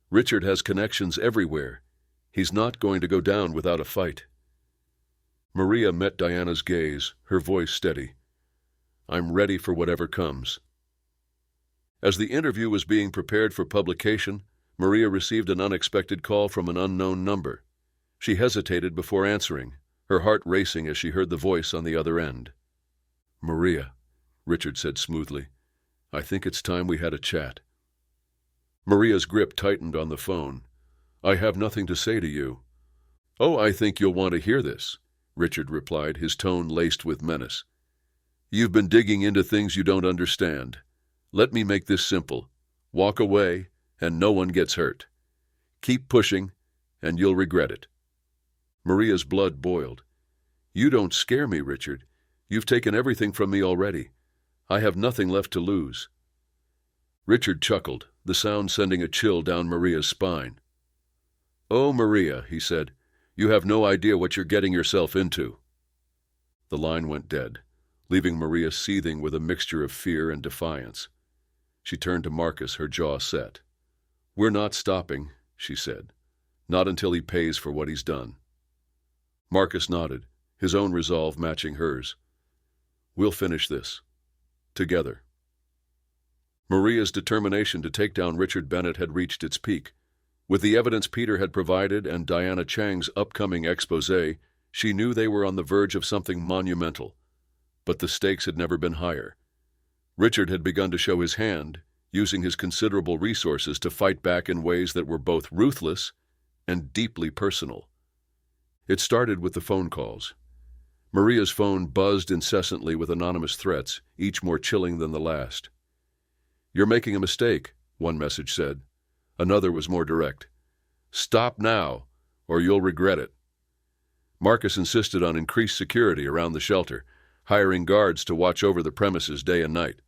Richard has connections everywhere. He's not going to go down without a fight." Maria met Diana's gaze, her voice steady. "I'm ready for whatever comes." As the interview was being prepared for publication, Maria received an unexpected call from an unknown number. She hesitated before answering, her heart racing as she heard the voice on the other end. "Maria," Richard said smoothly, "I think it's time we had a chat." Maria's grip tightened on the phone. "I have nothing to say to you." "Oh, I think you'll want to hear this," Richard replied, his tone laced with menace. "You've been digging into things you don't understand. Let me make this simple. Walk away, and no one gets hurt. Keep pushing, and you'll regret it." Maria's blood boiled. "You don't scare me, Richard. You've taken everything from me already. I have nothing left to lose." Richard chuckled, the sound sending a chill down Maria's spine. "Oh, Maria," he said, "you have no idea what you're getting yourself into." The line went dead, leaving Maria seething with a mixture of fear and defiance. She turned to Marcus, her jaw set. "We're not stopping," she said. "Not until he pays for what he's done." Marcus nodded, his own resolve matching hers. "We'll finish this. Together." Maria's determination to take down Richard Bennett had reached its peak. With the evidence Peter had provided and Diana Chang's upcoming exposé, she knew they were on the verge of something monumental. But the stakes had never been higher. Richard had begun to show his hand, using his considerable resources to fight back in ways that were both ruthless and deeply personal. It started with the phone calls. Maria's phone buzzed incessantly with anonymous threats, each more chilling than the last. "You're making a mistake," one message said. Another was more direct. "Stop now, or you'll regret it." Marcus insisted on increased security around the shelter, hiring guards to watch over the premises day and night.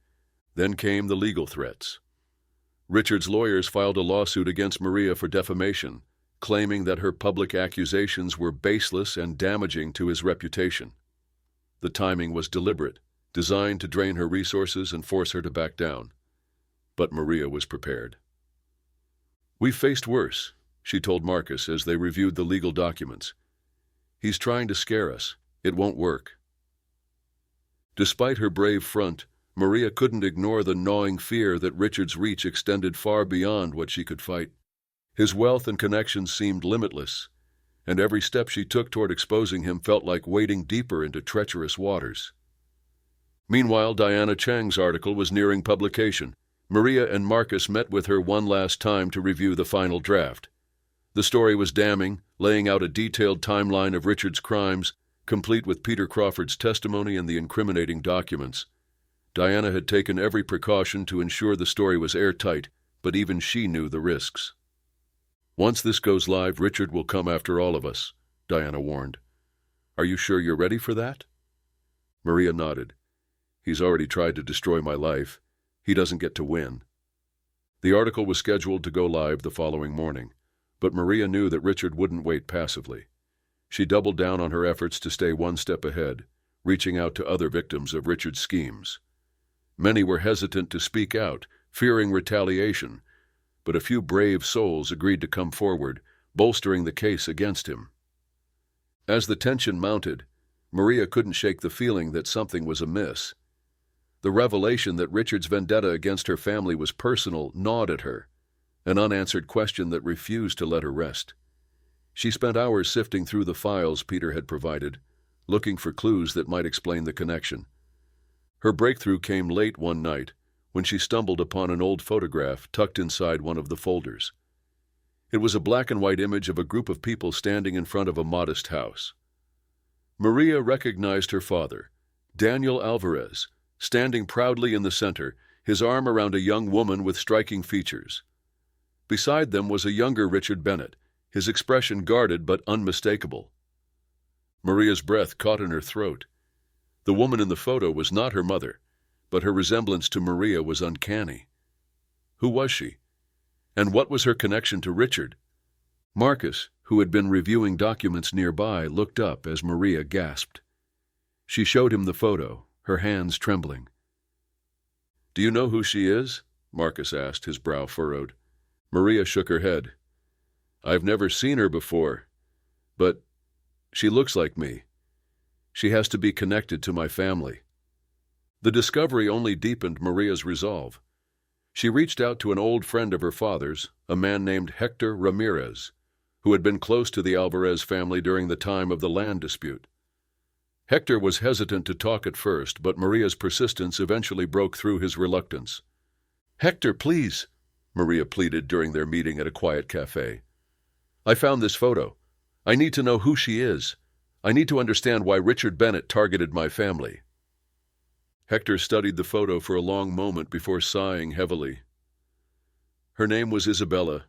Then came the legal threats. Richard's lawyers filed a lawsuit against Maria for defamation, claiming that her public accusations were baseless and damaging to his reputation. The timing was deliberate, designed to drain her resources and force her to back down. But Maria was prepared. "We've faced worse," she told Marcus as they reviewed the legal documents. "He's trying to scare us. It won't work." Despite her brave front, Maria couldn't ignore the gnawing fear that Richard's reach extended far beyond what she could fight. His wealth and connections seemed limitless, and every step she took toward exposing him felt like wading deeper into treacherous waters. Meanwhile, Diana Chang's article was nearing publication. Maria and Marcus met with her one last time to review the final draft. The story was damning, laying out a detailed timeline of Richard's crimes, complete with Peter Crawford's testimony and the incriminating documents. Diana had taken every precaution to ensure the story was airtight, but even she knew the risks. "Once this goes live, Richard will come after all of us," Diana warned. "Are you sure you're ready for that?" Maria nodded. "He's already tried to destroy my life. He doesn't get to win." The article was scheduled to go live the following morning, but Maria knew that Richard wouldn't wait passively. She doubled down on her efforts to stay one step ahead, reaching out to other victims of Richard's schemes. Many were hesitant to speak out, fearing retaliation, but a few brave souls agreed to come forward, bolstering the case against him. As the tension mounted, Maria couldn't shake the feeling that something was amiss. The revelation that Richard's vendetta against her family was personal gnawed at her, an unanswered question that refused to let her rest. She spent hours sifting through the files Peter had provided, looking for clues that might explain the connection. Her breakthrough came late one night, when she stumbled upon an old photograph tucked inside one of the folders. It was a black-and-white image of a group of people standing in front of a modest house. Maria recognized her father, Daniel Alvarez, standing proudly in the center, his arm around a young woman with striking features. Beside them was a younger Richard Bennett, his expression guarded but unmistakable. Maria's breath caught in her throat. The woman in the photo was not her mother, but her resemblance to Maria was uncanny. Who was she? And what was her connection to Richard? Marcus, who had been reviewing documents nearby, looked up as Maria gasped. She showed him the photo, her hands trembling. "Do you know who she is?" Marcus asked, his brow furrowed. Maria shook her head. "I've never seen her before, but she looks like me. She has to be connected to my family." The discovery only deepened Maria's resolve. She reached out to an old friend of her father's, a man named Hector Ramirez, who had been close to the Alvarez family during the time of the land dispute. Hector was hesitant to talk at first, but Maria's persistence eventually broke through his reluctance. "Hector, please," Maria pleaded during their meeting at a quiet cafe. "I found this photo. I need to know who she is. I need to understand why Richard Bennett targeted my family." Hector studied the photo for a long moment before sighing heavily. "Her name was Isabella,"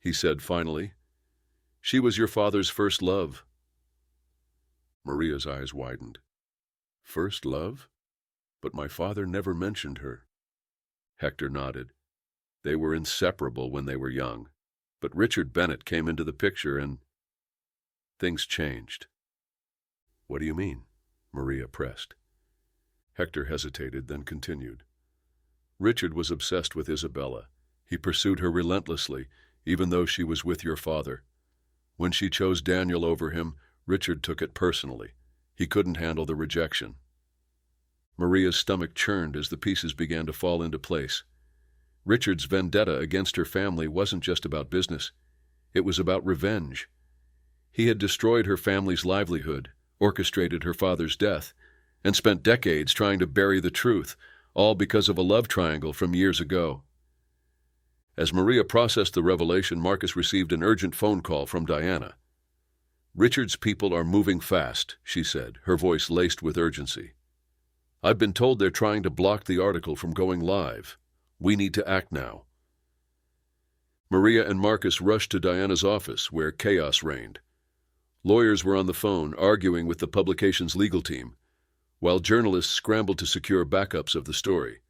he said finally. "She was your father's first love." Maria's eyes widened. "First love? But my father never mentioned her." Hector nodded. "They were inseparable when they were young, but Richard Bennett came into the picture and things changed." "What do you mean?" Maria pressed. Hector hesitated, then continued. "Richard was obsessed with Isabella. He pursued her relentlessly, even though she was with your father. When she chose Daniel over him, Richard took it personally. He couldn't handle the rejection." Maria's stomach churned as the pieces began to fall into place. Richard's vendetta against her family wasn't just about business. It was about revenge. He had destroyed her family's livelihood, orchestrated her father's death, and spent decades trying to bury the truth, all because of a love triangle from years ago. As Maria processed the revelation, Marcus received an urgent phone call from Diana. "Richard's people are moving fast," she said, her voice laced with urgency. "I've been told they're trying to block the article from going live. We need to act now." Maria and Marcus rushed to Diana's office, where chaos reigned. Lawyers were on the phone, arguing with the publication's legal team, while journalists scrambled to secure backups of the story.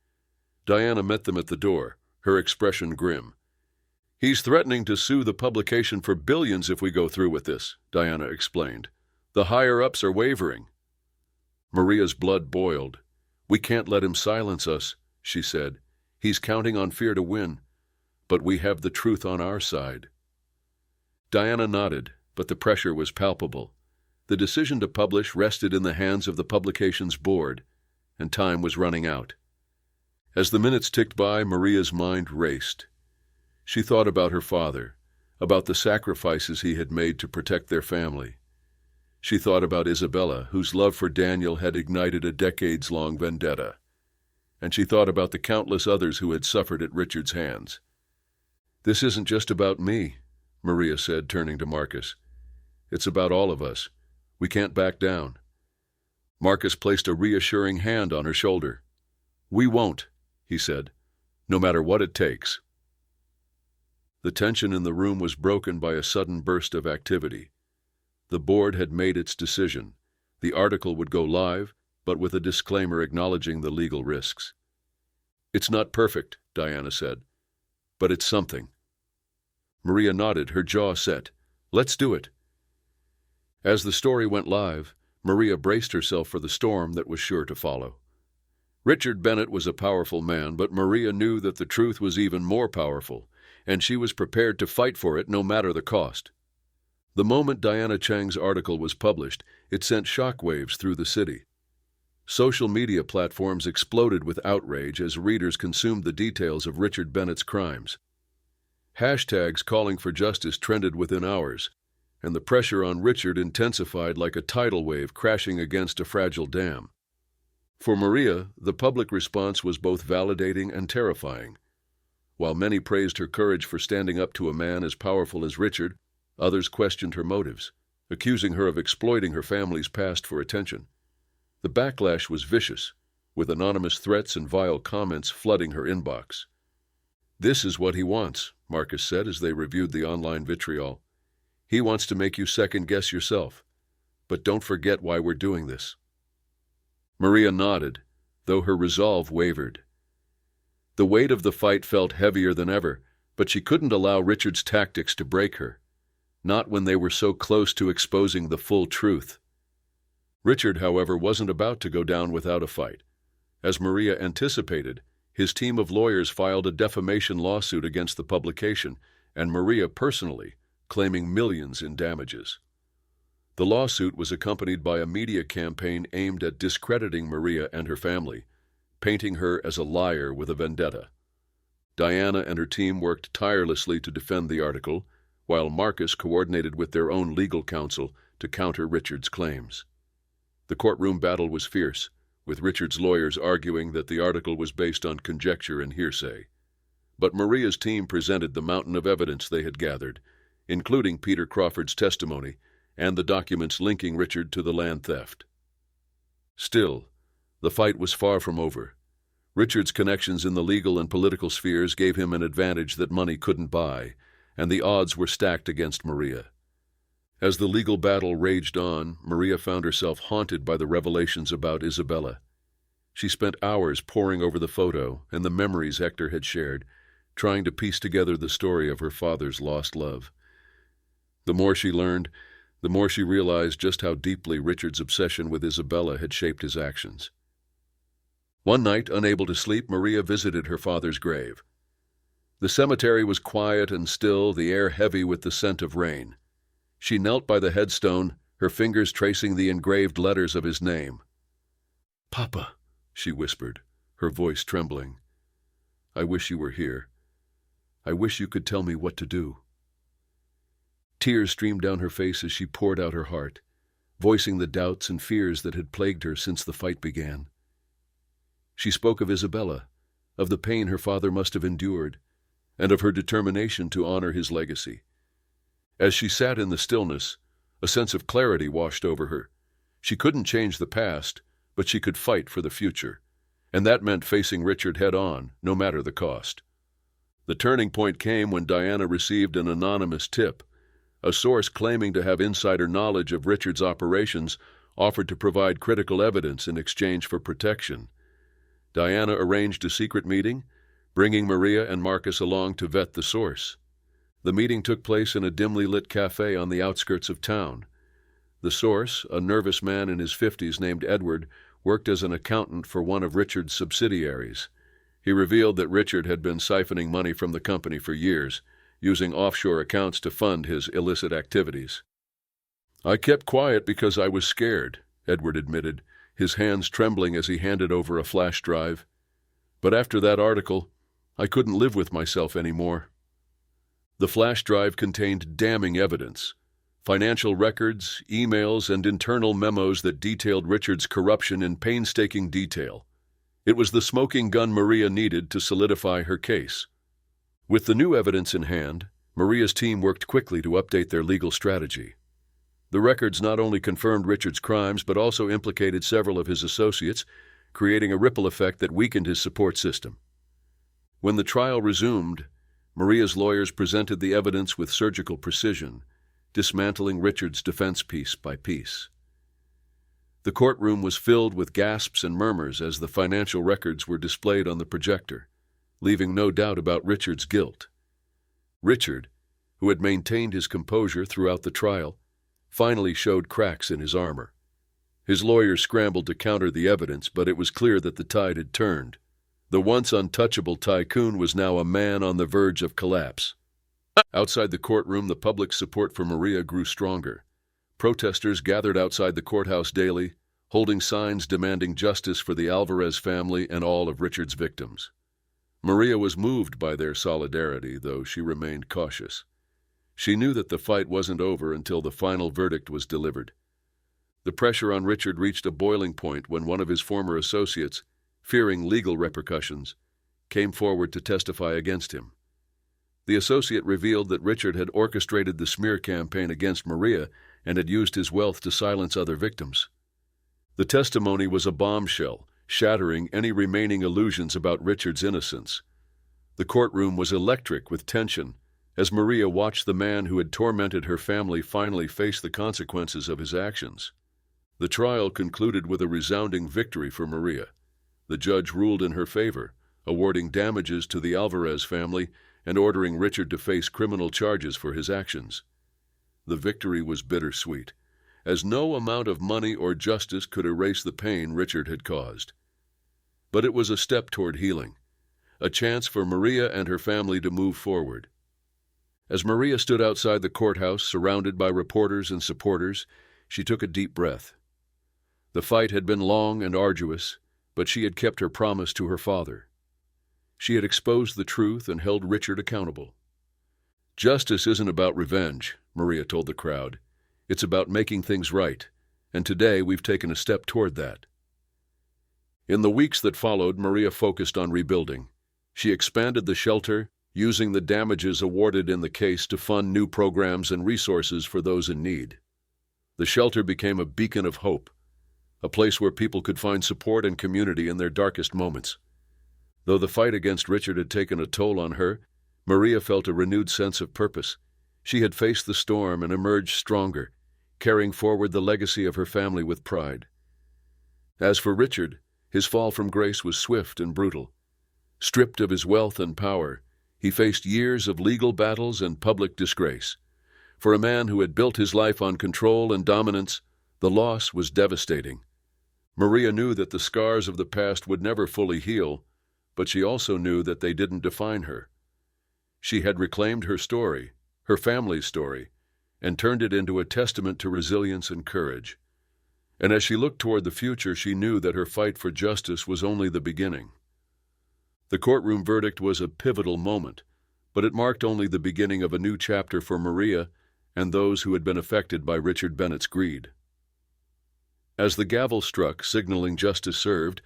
Diana met them at the door, her expression grim. "He's threatening to sue the publication for billions if we go through with this," Diana explained. "The higher-ups are wavering." Maria's blood boiled. "We can't let him silence us," she said. "He's counting on fear to win, but we have the truth on our side." Diana nodded, but the pressure was palpable. The decision to publish rested in the hands of the publication's board, and time was running out. As the minutes ticked by, Maria's mind raced. She thought about her father, about the sacrifices he had made to protect their family. She thought about Isabella, whose love for Daniel had ignited a decades-long vendetta. And she thought about the countless others who had suffered at Richard's hands. "This isn't just about me," Maria said, turning to Marcus. "It's about all of us. We can't back down." Marcus placed a reassuring hand on her shoulder. "We won't," he said, "no matter what it takes." The tension in the room was broken by a sudden burst of activity. The board had made its decision. The article would go live, but with a disclaimer acknowledging the legal risks. "It's not perfect," Diana said, "but it's something." Maria nodded, her jaw set. "Let's do it." As the story went live, Maria braced herself for the storm that was sure to follow. Richard Bennett was a powerful man, but Maria knew that the truth was even more powerful, and she was prepared to fight for it no matter the cost. The moment Diana Chang's article was published, it sent shockwaves through the city. Social media platforms exploded with outrage as readers consumed the details of Richard Bennett's crimes. Hashtags calling for justice trended within hours, and the pressure on Richard intensified like a tidal wave crashing against a fragile dam. For Maria, the public response was both validating and terrifying. While many praised her courage for standing up to a man as powerful as Richard, others questioned her motives, accusing her of exploiting her family's past for attention. The backlash was vicious, with anonymous threats and vile comments flooding her inbox. "This is what he wants," Marcus said as they reviewed the online vitriol. "He wants to make you second-guess yourself. But don't forget why we're doing this." Maria nodded, though her resolve wavered. The weight of the fight felt heavier than ever, but she couldn't allow Richard's tactics to break her, not when they were so close to exposing the full truth. Richard, however, wasn't about to go down without a fight. As Maria anticipated, his team of lawyers filed a defamation lawsuit against the publication, and Maria personally, claiming millions in damages. The lawsuit was accompanied by a media campaign aimed at discrediting Maria and her family, painting her as a liar with a vendetta. Diana and her team worked tirelessly to defend the article, while Marcus coordinated with their own legal counsel to counter Richard's claims. The courtroom battle was fierce, with Richard's lawyers arguing that the article was based on conjecture and hearsay. But Maria's team presented the mountain of evidence they had gathered, including Peter Crawford's testimony and the documents linking Richard to the land theft. Still, the fight was far from over. Richard's connections in the legal and political spheres gave him an advantage that money couldn't buy, and the odds were stacked against Maria. As the legal battle raged on, Maria found herself haunted by the revelations about Isabella. She spent hours poring over the photo and the memories Hector had shared, trying to piece together the story of her father's lost love. The more she learned, the more she realized just how deeply Richard's obsession with Isabella had shaped his actions. One night, unable to sleep, Maria visited her father's grave. The cemetery was quiet and still, the air heavy with the scent of rain. She knelt by the headstone, her fingers tracing the engraved letters of his name. "Papa," she whispered, her voice trembling. "I wish you were here. I wish you could tell me what to do." Tears streamed down her face as she poured out her heart, voicing the doubts and fears that had plagued her since the fight began. She spoke of Isabella, of the pain her father must have endured, and of her determination to honor his legacy. As she sat in the stillness, a sense of clarity washed over her. She couldn't change the past, but she could fight for the future, and that meant facing Richard head-on, no matter the cost. The turning point came when Diana received an anonymous tip, A source claiming to have insider knowledge of Richard's operations offered to provide critical evidence in exchange for protection. Diana arranged a secret meeting, bringing Maria and Marcus along to vet the source. The meeting took place in a dimly lit cafe on the outskirts of town. The source, a nervous man in his 50s named Edward, worked as an accountant for one of Richard's subsidiaries. He revealed that Richard had been siphoning money from the company for years, using offshore accounts to fund his illicit activities. "I kept quiet because I was scared," Edward admitted, his hands trembling as he handed over a flash drive. "But after that article, I couldn't live with myself anymore." The flash drive contained damning evidence: financial records, emails, and internal memos that detailed Richard's corruption in painstaking detail. It was the smoking gun Maria needed to solidify her case. With the new evidence in hand, Maria's team worked quickly to update their legal strategy. The records not only confirmed Richard's crimes but also implicated several of his associates, creating a ripple effect that weakened his support system. When the trial resumed, Maria's lawyers presented the evidence with surgical precision, dismantling Richard's defense piece by piece. The courtroom was filled with gasps and murmurs as the financial records were displayed on the projector, leaving no doubt about Richard's guilt. Richard, who had maintained his composure throughout the trial, finally showed cracks in his armor. His lawyers scrambled to counter the evidence, but it was clear that the tide had turned. The once untouchable tycoon was now a man on the verge of collapse. Outside the courtroom, the public's support for Maria grew stronger. Protesters gathered outside the courthouse daily, holding signs demanding justice for the Alvarez family and all of Richard's victims. Maria was moved by their solidarity, though she remained cautious. She knew that the fight wasn't over until the final verdict was delivered. The pressure on Richard reached a boiling point when one of his former associates, fearing legal repercussions, came forward to testify against him. The associate revealed that Richard had orchestrated the smear campaign against Maria and had used his wealth to silence other victims. The testimony was a bombshell, shattering any remaining illusions about Richard's innocence. The courtroom was electric with tension as Maria watched the man who had tormented her family finally face the consequences of his actions. The trial concluded with a resounding victory for Maria. The judge ruled in her favor, awarding damages to the Alvarez family and ordering Richard to face criminal charges for his actions. The victory was bittersweet, as no amount of money or justice could erase the pain Richard had caused. But it was a step toward healing, a chance for Maria and her family to move forward. As Maria stood outside the courthouse, surrounded by reporters and supporters, she took a deep breath. The fight had been long and arduous, but she had kept her promise to her father. She had exposed the truth and held Richard accountable. "Justice isn't about revenge," Maria told the crowd. "It's about making things right, and today we've taken a step toward that." In the weeks that followed, Maria focused on rebuilding. She expanded the shelter, using the damages awarded in the case to fund new programs and resources for those in need. The shelter became a beacon of hope, a place where people could find support and community in their darkest moments. Though the fight against Richard had taken a toll on her, Maria felt a renewed sense of purpose. She had faced the storm and emerged stronger, carrying forward the legacy of her family with pride. As for Richard, his fall from grace was swift and brutal. Stripped of his wealth and power, he faced years of legal battles and public disgrace. For a man who had built his life on control and dominance, the loss was devastating. Maria knew that the scars of the past would never fully heal, but she also knew that they didn't define her. She had reclaimed her story, her family's story, and turned it into a testament to resilience and courage. And as she looked toward the future, she knew that her fight for justice was only the beginning. The courtroom verdict was a pivotal moment, but it marked only the beginning of a new chapter for Maria and those who had been affected by Richard Bennett's greed. As the gavel struck, signaling justice served,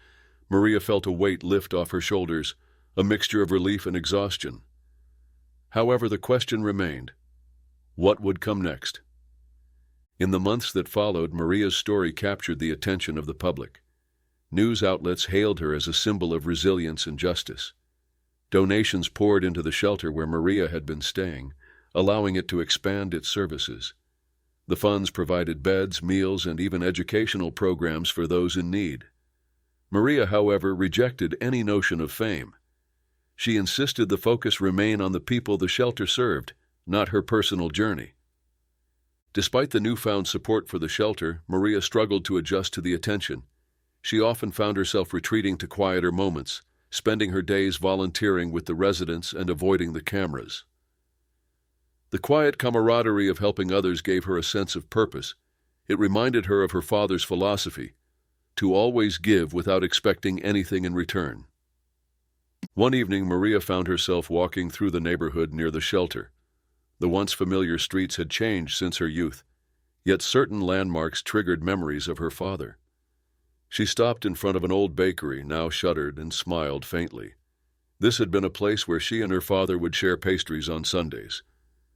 Maria felt a weight lift off her shoulders, a mixture of relief and exhaustion. However, the question remained: what would come next? In the months that followed, Maria's story captured the attention of the public. News outlets hailed her as a symbol of resilience and justice. Donations poured into the shelter where Maria had been staying, allowing it to expand its services. The funds provided beds, meals, and even educational programs for those in need. Maria, however, rejected any notion of fame. She insisted the focus remain on the people the shelter served, not her personal journey. Despite the newfound support for the shelter, Maria struggled to adjust to the attention. She often found herself retreating to quieter moments, spending her days volunteering with the residents and avoiding the cameras. The quiet camaraderie of helping others gave her a sense of purpose. It reminded her of her father's philosophy, to always give without expecting anything in return. One evening, Maria found herself walking through the neighborhood near the shelter. The once familiar streets had changed since her youth, yet certain landmarks triggered memories of her father. She stopped in front of an old bakery, now shuttered, and smiled faintly. This had been a place where she and her father would share pastries on Sundays,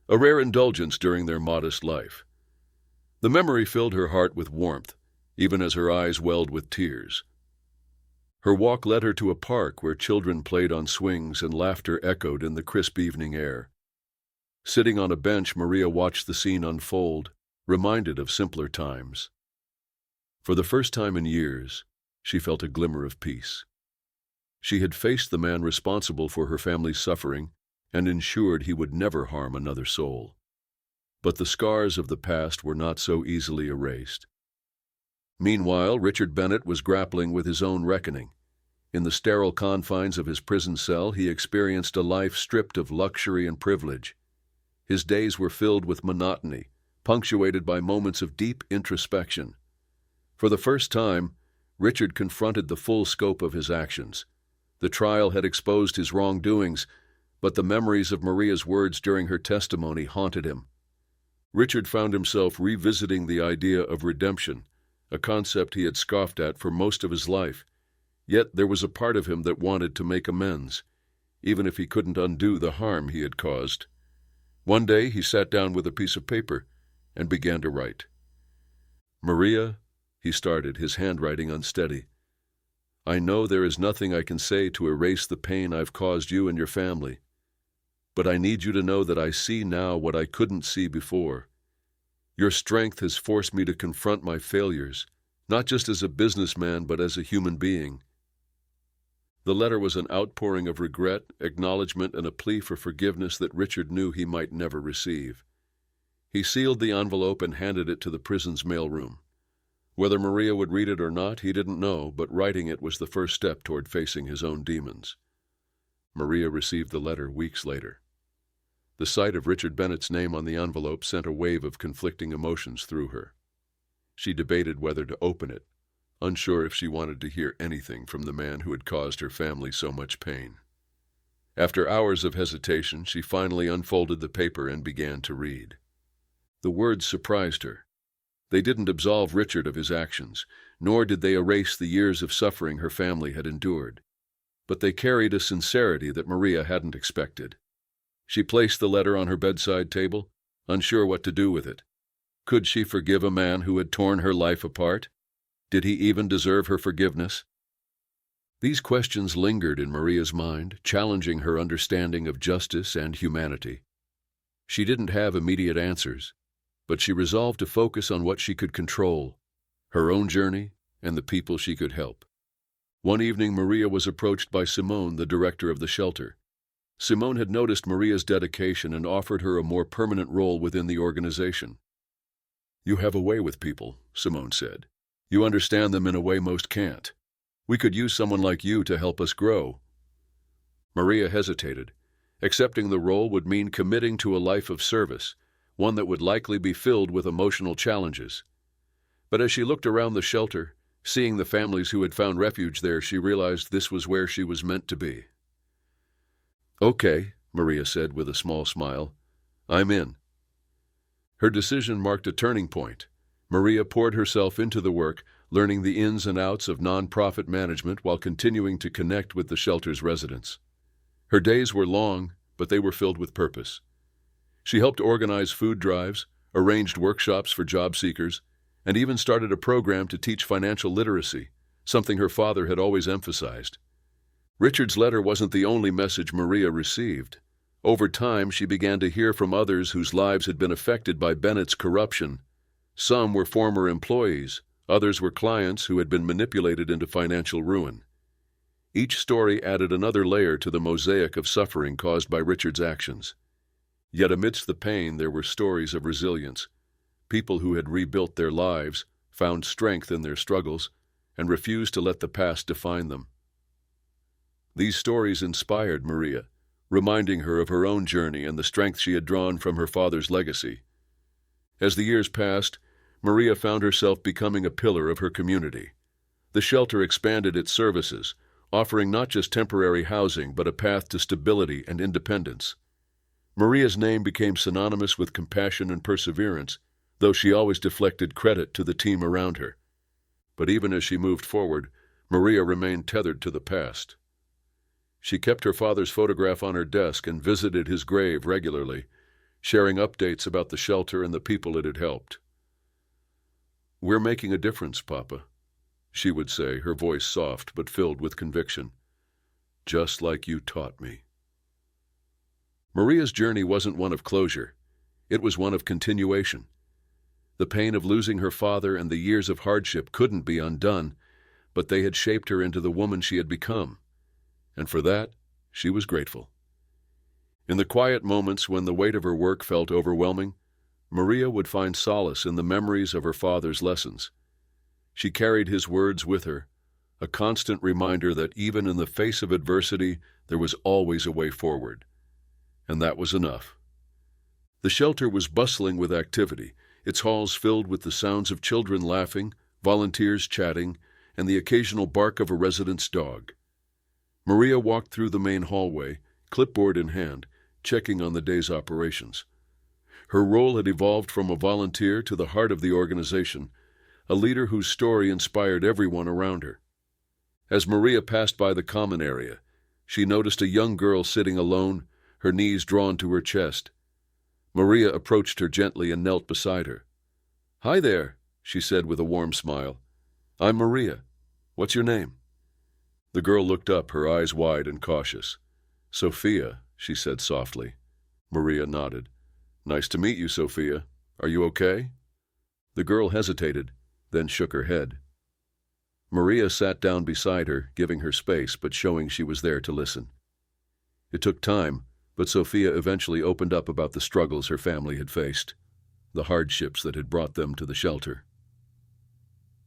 a rare indulgence during their modest life. The memory filled her heart with warmth, even as her eyes welled with tears. Her walk led her to a park where children played on swings and laughter echoed in the crisp evening air. Sitting on a bench, Maria watched the scene unfold, reminded of simpler times. For the first time in years, she felt a glimmer of peace. She had faced the man responsible for her family's suffering and ensured he would never harm another soul. But the scars of the past were not so easily erased. Meanwhile, Richard Bennett was grappling with his own reckoning. In the sterile confines of his prison cell, he experienced a life stripped of luxury and privilege. His days were filled with monotony, punctuated by moments of deep introspection. For the first time, Richard confronted the full scope of his actions. The trial had exposed his wrongdoings, but the memories of Maria's words during her testimony haunted him. Richard found himself revisiting the idea of redemption, a concept he had scoffed at for most of his life. Yet there was a part of him that wanted to make amends, even if he couldn't undo the harm he had caused. One day he sat down with a piece of paper and began to write. "Maria," he started, his handwriting unsteady, "I know there is nothing I can say to erase the pain I've caused you and your family. But I need you to know that I see now what I couldn't see before. Your strength has forced me to confront my failures, not just as a businessman, but as a human being." The letter was an outpouring of regret, acknowledgement, and a plea for forgiveness that Richard knew he might never receive. He sealed the envelope and handed it to the prison's mailroom. Whether Maria would read it or not, he didn't know, but writing it was the first step toward facing his own demons. Maria received the letter weeks later. The sight of Richard Bennett's name on the envelope sent a wave of conflicting emotions through her. She debated whether to open it, unsure if she wanted to hear anything from the man who had caused her family so much pain. After hours of hesitation, she finally unfolded the paper and began to read. The words surprised her. They didn't absolve Richard of his actions, nor did they erase the years of suffering her family had endured. But they carried a sincerity that Maria hadn't expected. She placed the letter on her bedside table, unsure what to do with it. Could she forgive a man who had torn her life apart? Did he even deserve her forgiveness? These questions lingered in Maria's mind, challenging her understanding of justice and humanity. She didn't have immediate answers, but she resolved to focus on what she could control, her own journey and the people she could help. One evening, Maria was approached by Simone, the director of the shelter. Simone had noticed Maria's dedication and offered her a more permanent role within the organization. "You have a way with people," Simone said. "You understand them in a way most can't. We could use someone like you to help us grow." Maria hesitated. Accepting the role would mean committing to a life of service, one that would likely be filled with emotional challenges. But as she looked around the shelter, seeing the families who had found refuge there, she realized this was where she was meant to be. "Okay," Maria said with a small smile. "I'm in." Her decision marked a turning point. Maria poured herself into the work, learning the ins and outs of nonprofit management while continuing to connect with the shelter's residents. Her days were long, but they were filled with purpose. She helped organize food drives, arranged workshops for job seekers, and even started a program to teach financial literacy, something her father had always emphasized. Richard's letter wasn't the only message Maria received. Over time, she began to hear from others whose lives had been affected by Bennett's corruption. Some were former employees, others were clients who had been manipulated into financial ruin. Each story added another layer to the mosaic of suffering caused by Richard's actions. Yet amidst the pain, there were stories of resilience. People who had rebuilt their lives, found strength in their struggles, and refused to let the past define them. These stories inspired Maria, reminding her of her own journey and the strength she had drawn from her father's legacy. As the years passed, Maria found herself becoming a pillar of her community. The shelter expanded its services, offering not just temporary housing but a path to stability and independence. Maria's name became synonymous with compassion and perseverance, though she always deflected credit to the team around her. But even as she moved forward, Maria remained tethered to the past. She kept her father's photograph on her desk and visited his grave regularly, sharing updates about the shelter and the people it had helped. "We're making a difference, Papa," she would say, her voice soft but filled with conviction. "Just like you taught me." Maria's journey wasn't one of closure. It was one of continuation. The pain of losing her father and the years of hardship couldn't be undone, but they had shaped her into the woman she had become. And for that, she was grateful. In the quiet moments when the weight of her work felt overwhelming, Maria would find solace in the memories of her father's lessons. She carried his words with her, a constant reminder that even in the face of adversity, there was always a way forward. And that was enough. The shelter was bustling with activity, its halls filled with the sounds of children laughing, volunteers chatting, and the occasional bark of a resident's dog. Maria walked through the main hallway, clipboard in hand, checking on the day's operations. Her role had evolved from a volunteer to the heart of the organization, a leader whose story inspired everyone around her. As Maria passed by the common area, she noticed a young girl sitting alone, her knees drawn to her chest. Maria approached her gently and knelt beside her. "Hi there," she said with a warm smile. "I'm Maria. What's your name?" The girl looked up, her eyes wide and cautious. "Sophia," she said softly. Maria nodded. "Nice to meet you, Sophia. Are you okay?" The girl hesitated, then shook her head. Maria sat down beside her, giving her space but showing she was there to listen. It took time, but Sophia eventually opened up about the struggles her family had faced, the hardships that had brought them to the shelter.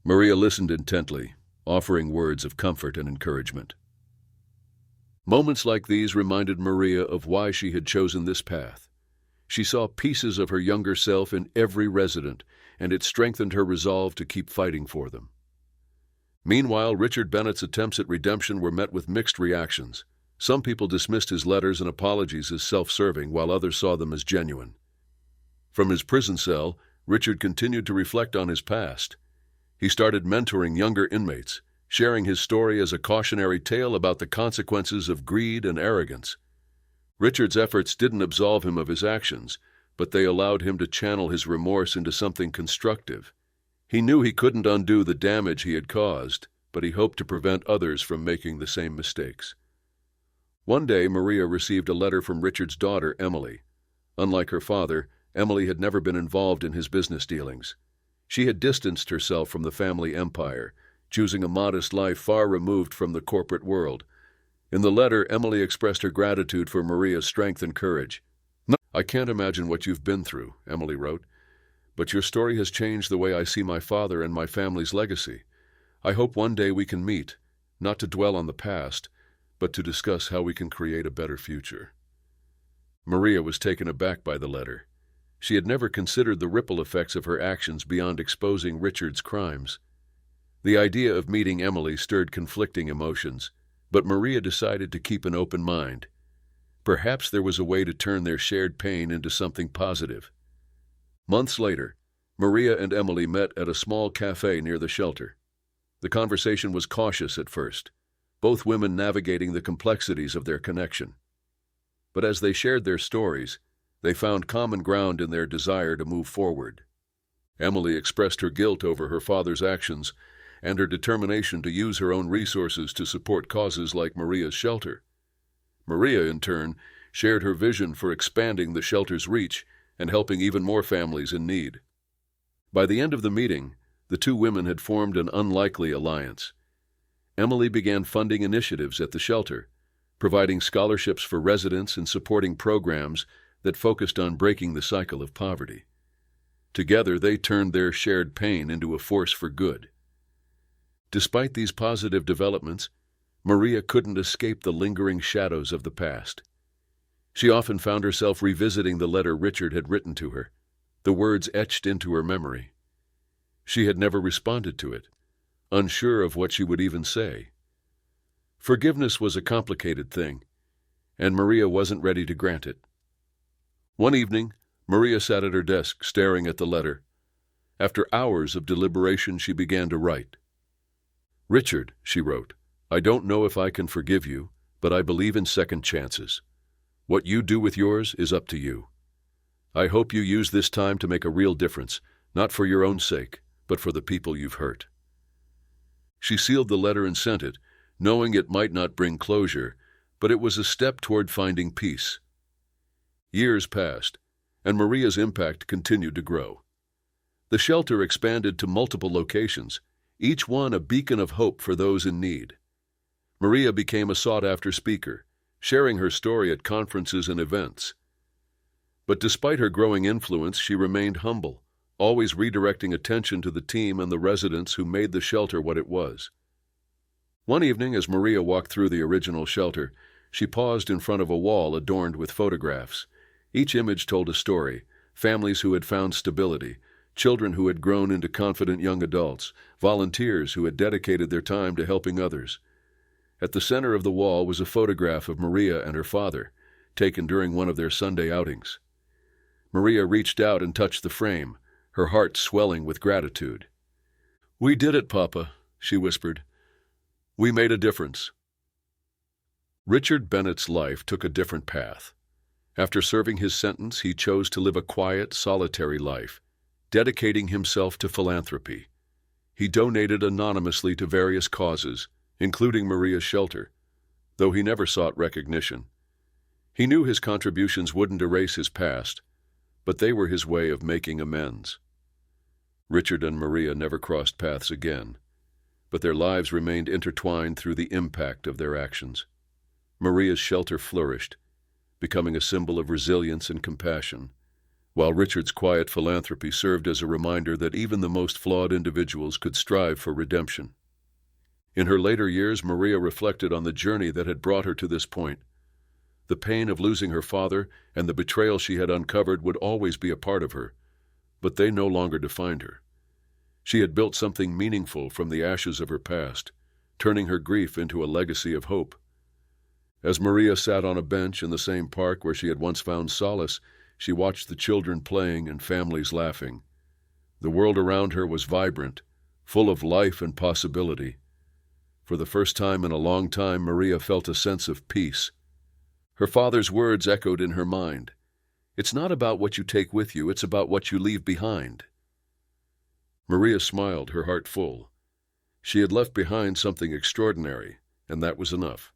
Maria listened intently, offering words of comfort and encouragement. Moments like these reminded Maria of why she had chosen this path. She saw pieces of her younger self in every resident, and it strengthened her resolve to keep fighting for them. Meanwhile, Richard Bennett's attempts at redemption were met with mixed reactions. Some people dismissed his letters and apologies as self-serving, while others saw them as genuine. From his prison cell, Richard continued to reflect on his past. He started mentoring younger inmates, sharing his story as a cautionary tale about the consequences of greed and arrogance. Richard's efforts didn't absolve him of his actions, but they allowed him to channel his remorse into something constructive. He knew he couldn't undo the damage he had caused, but he hoped to prevent others from making the same mistakes. One day, Maria received a letter from Richard's daughter, Emily. Unlike her father, Emily had never been involved in his business dealings. She had distanced herself from the family empire, choosing a modest life far removed from the corporate world. In the letter, Emily expressed her gratitude for Maria's strength and courage. "I can't imagine what you've been through," Emily wrote, "but your story has changed the way I see my father and my family's legacy. I hope one day we can meet, not to dwell on the past, but to discuss how we can create a better future." Maria was taken aback by the letter. She had never considered the ripple effects of her actions beyond exposing Richard's crimes. The idea of meeting Emily stirred conflicting emotions, but Maria decided to keep an open mind. Perhaps there was a way to turn their shared pain into something positive. Months later, Maria and Emily met at a small cafe near the shelter. The conversation was cautious at first, both women navigating the complexities of their connection. But as they shared their stories, they found common ground in their desire to move forward. Emily expressed her guilt over her father's actions and her determination to use her own resources to support causes like Maria's shelter. Maria, in turn, shared her vision for expanding the shelter's reach and helping even more families in need. By the end of the meeting, the two women had formed an unlikely alliance. Emily began funding initiatives at the shelter, providing scholarships for residents and supporting programs that focused on breaking the cycle of poverty. Together, they turned their shared pain into a force for good. Despite these positive developments, Maria couldn't escape the lingering shadows of the past. She often found herself revisiting the letter Richard had written to her, the words etched into her memory. She had never responded to it, unsure of what she would even say. Forgiveness was a complicated thing, and Maria wasn't ready to grant it. One evening, Maria sat at her desk, staring at the letter. After hours of deliberation, she began to write. "Richard," she wrote, "I don't know if I can forgive you, but I believe in second chances. What you do with yours is up to you. I hope you use this time to make a real difference, not for your own sake, but for the people you've hurt." She sealed the letter and sent it, knowing it might not bring closure, but it was a step toward finding peace. Years passed, and Maria's impact continued to grow. The shelter expanded to multiple locations, each one a beacon of hope for those in need. Maria became a sought-after speaker, sharing her story at conferences and events. But despite her growing influence, she remained humble, always redirecting attention to the team and the residents who made the shelter what it was. One evening, as Maria walked through the original shelter, she paused in front of a wall adorned with photographs. Each image told a story: families who had found stability, children who had grown into confident young adults, volunteers who had dedicated their time to helping others. At the center of the wall was a photograph of Maria and her father, taken during one of their Sunday outings. Maria reached out and touched the frame, her heart swelling with gratitude. "We did it, Papa," she whispered. "We made a difference." Richard Bennett's life took a different path. After serving his sentence, he chose to live a quiet, solitary life, dedicating himself to philanthropy. He donated anonymously to various causes, including Maria's shelter, though he never sought recognition. He knew his contributions wouldn't erase his past, but they were his way of making amends. Richard and Maria never crossed paths again, but their lives remained intertwined through the impact of their actions. Maria's shelter flourished, becoming a symbol of resilience and compassion, while Richard's quiet philanthropy served as a reminder that even the most flawed individuals could strive for redemption. In her later years, Maria reflected on the journey that had brought her to this point. The pain of losing her father and the betrayal she had uncovered would always be a part of her, but they no longer defined her. She had built something meaningful from the ashes of her past, turning her grief into a legacy of hope. As Maria sat on a bench in the same park where she had once found solace, she watched the children playing and families laughing. The world around her was vibrant, full of life and possibility. For the first time in a long time, Maria felt a sense of peace. Her father's words echoed in her mind. "It's not about what you take with you, it's about what you leave behind." Maria smiled, her heart full. She had left behind something extraordinary, and that was enough.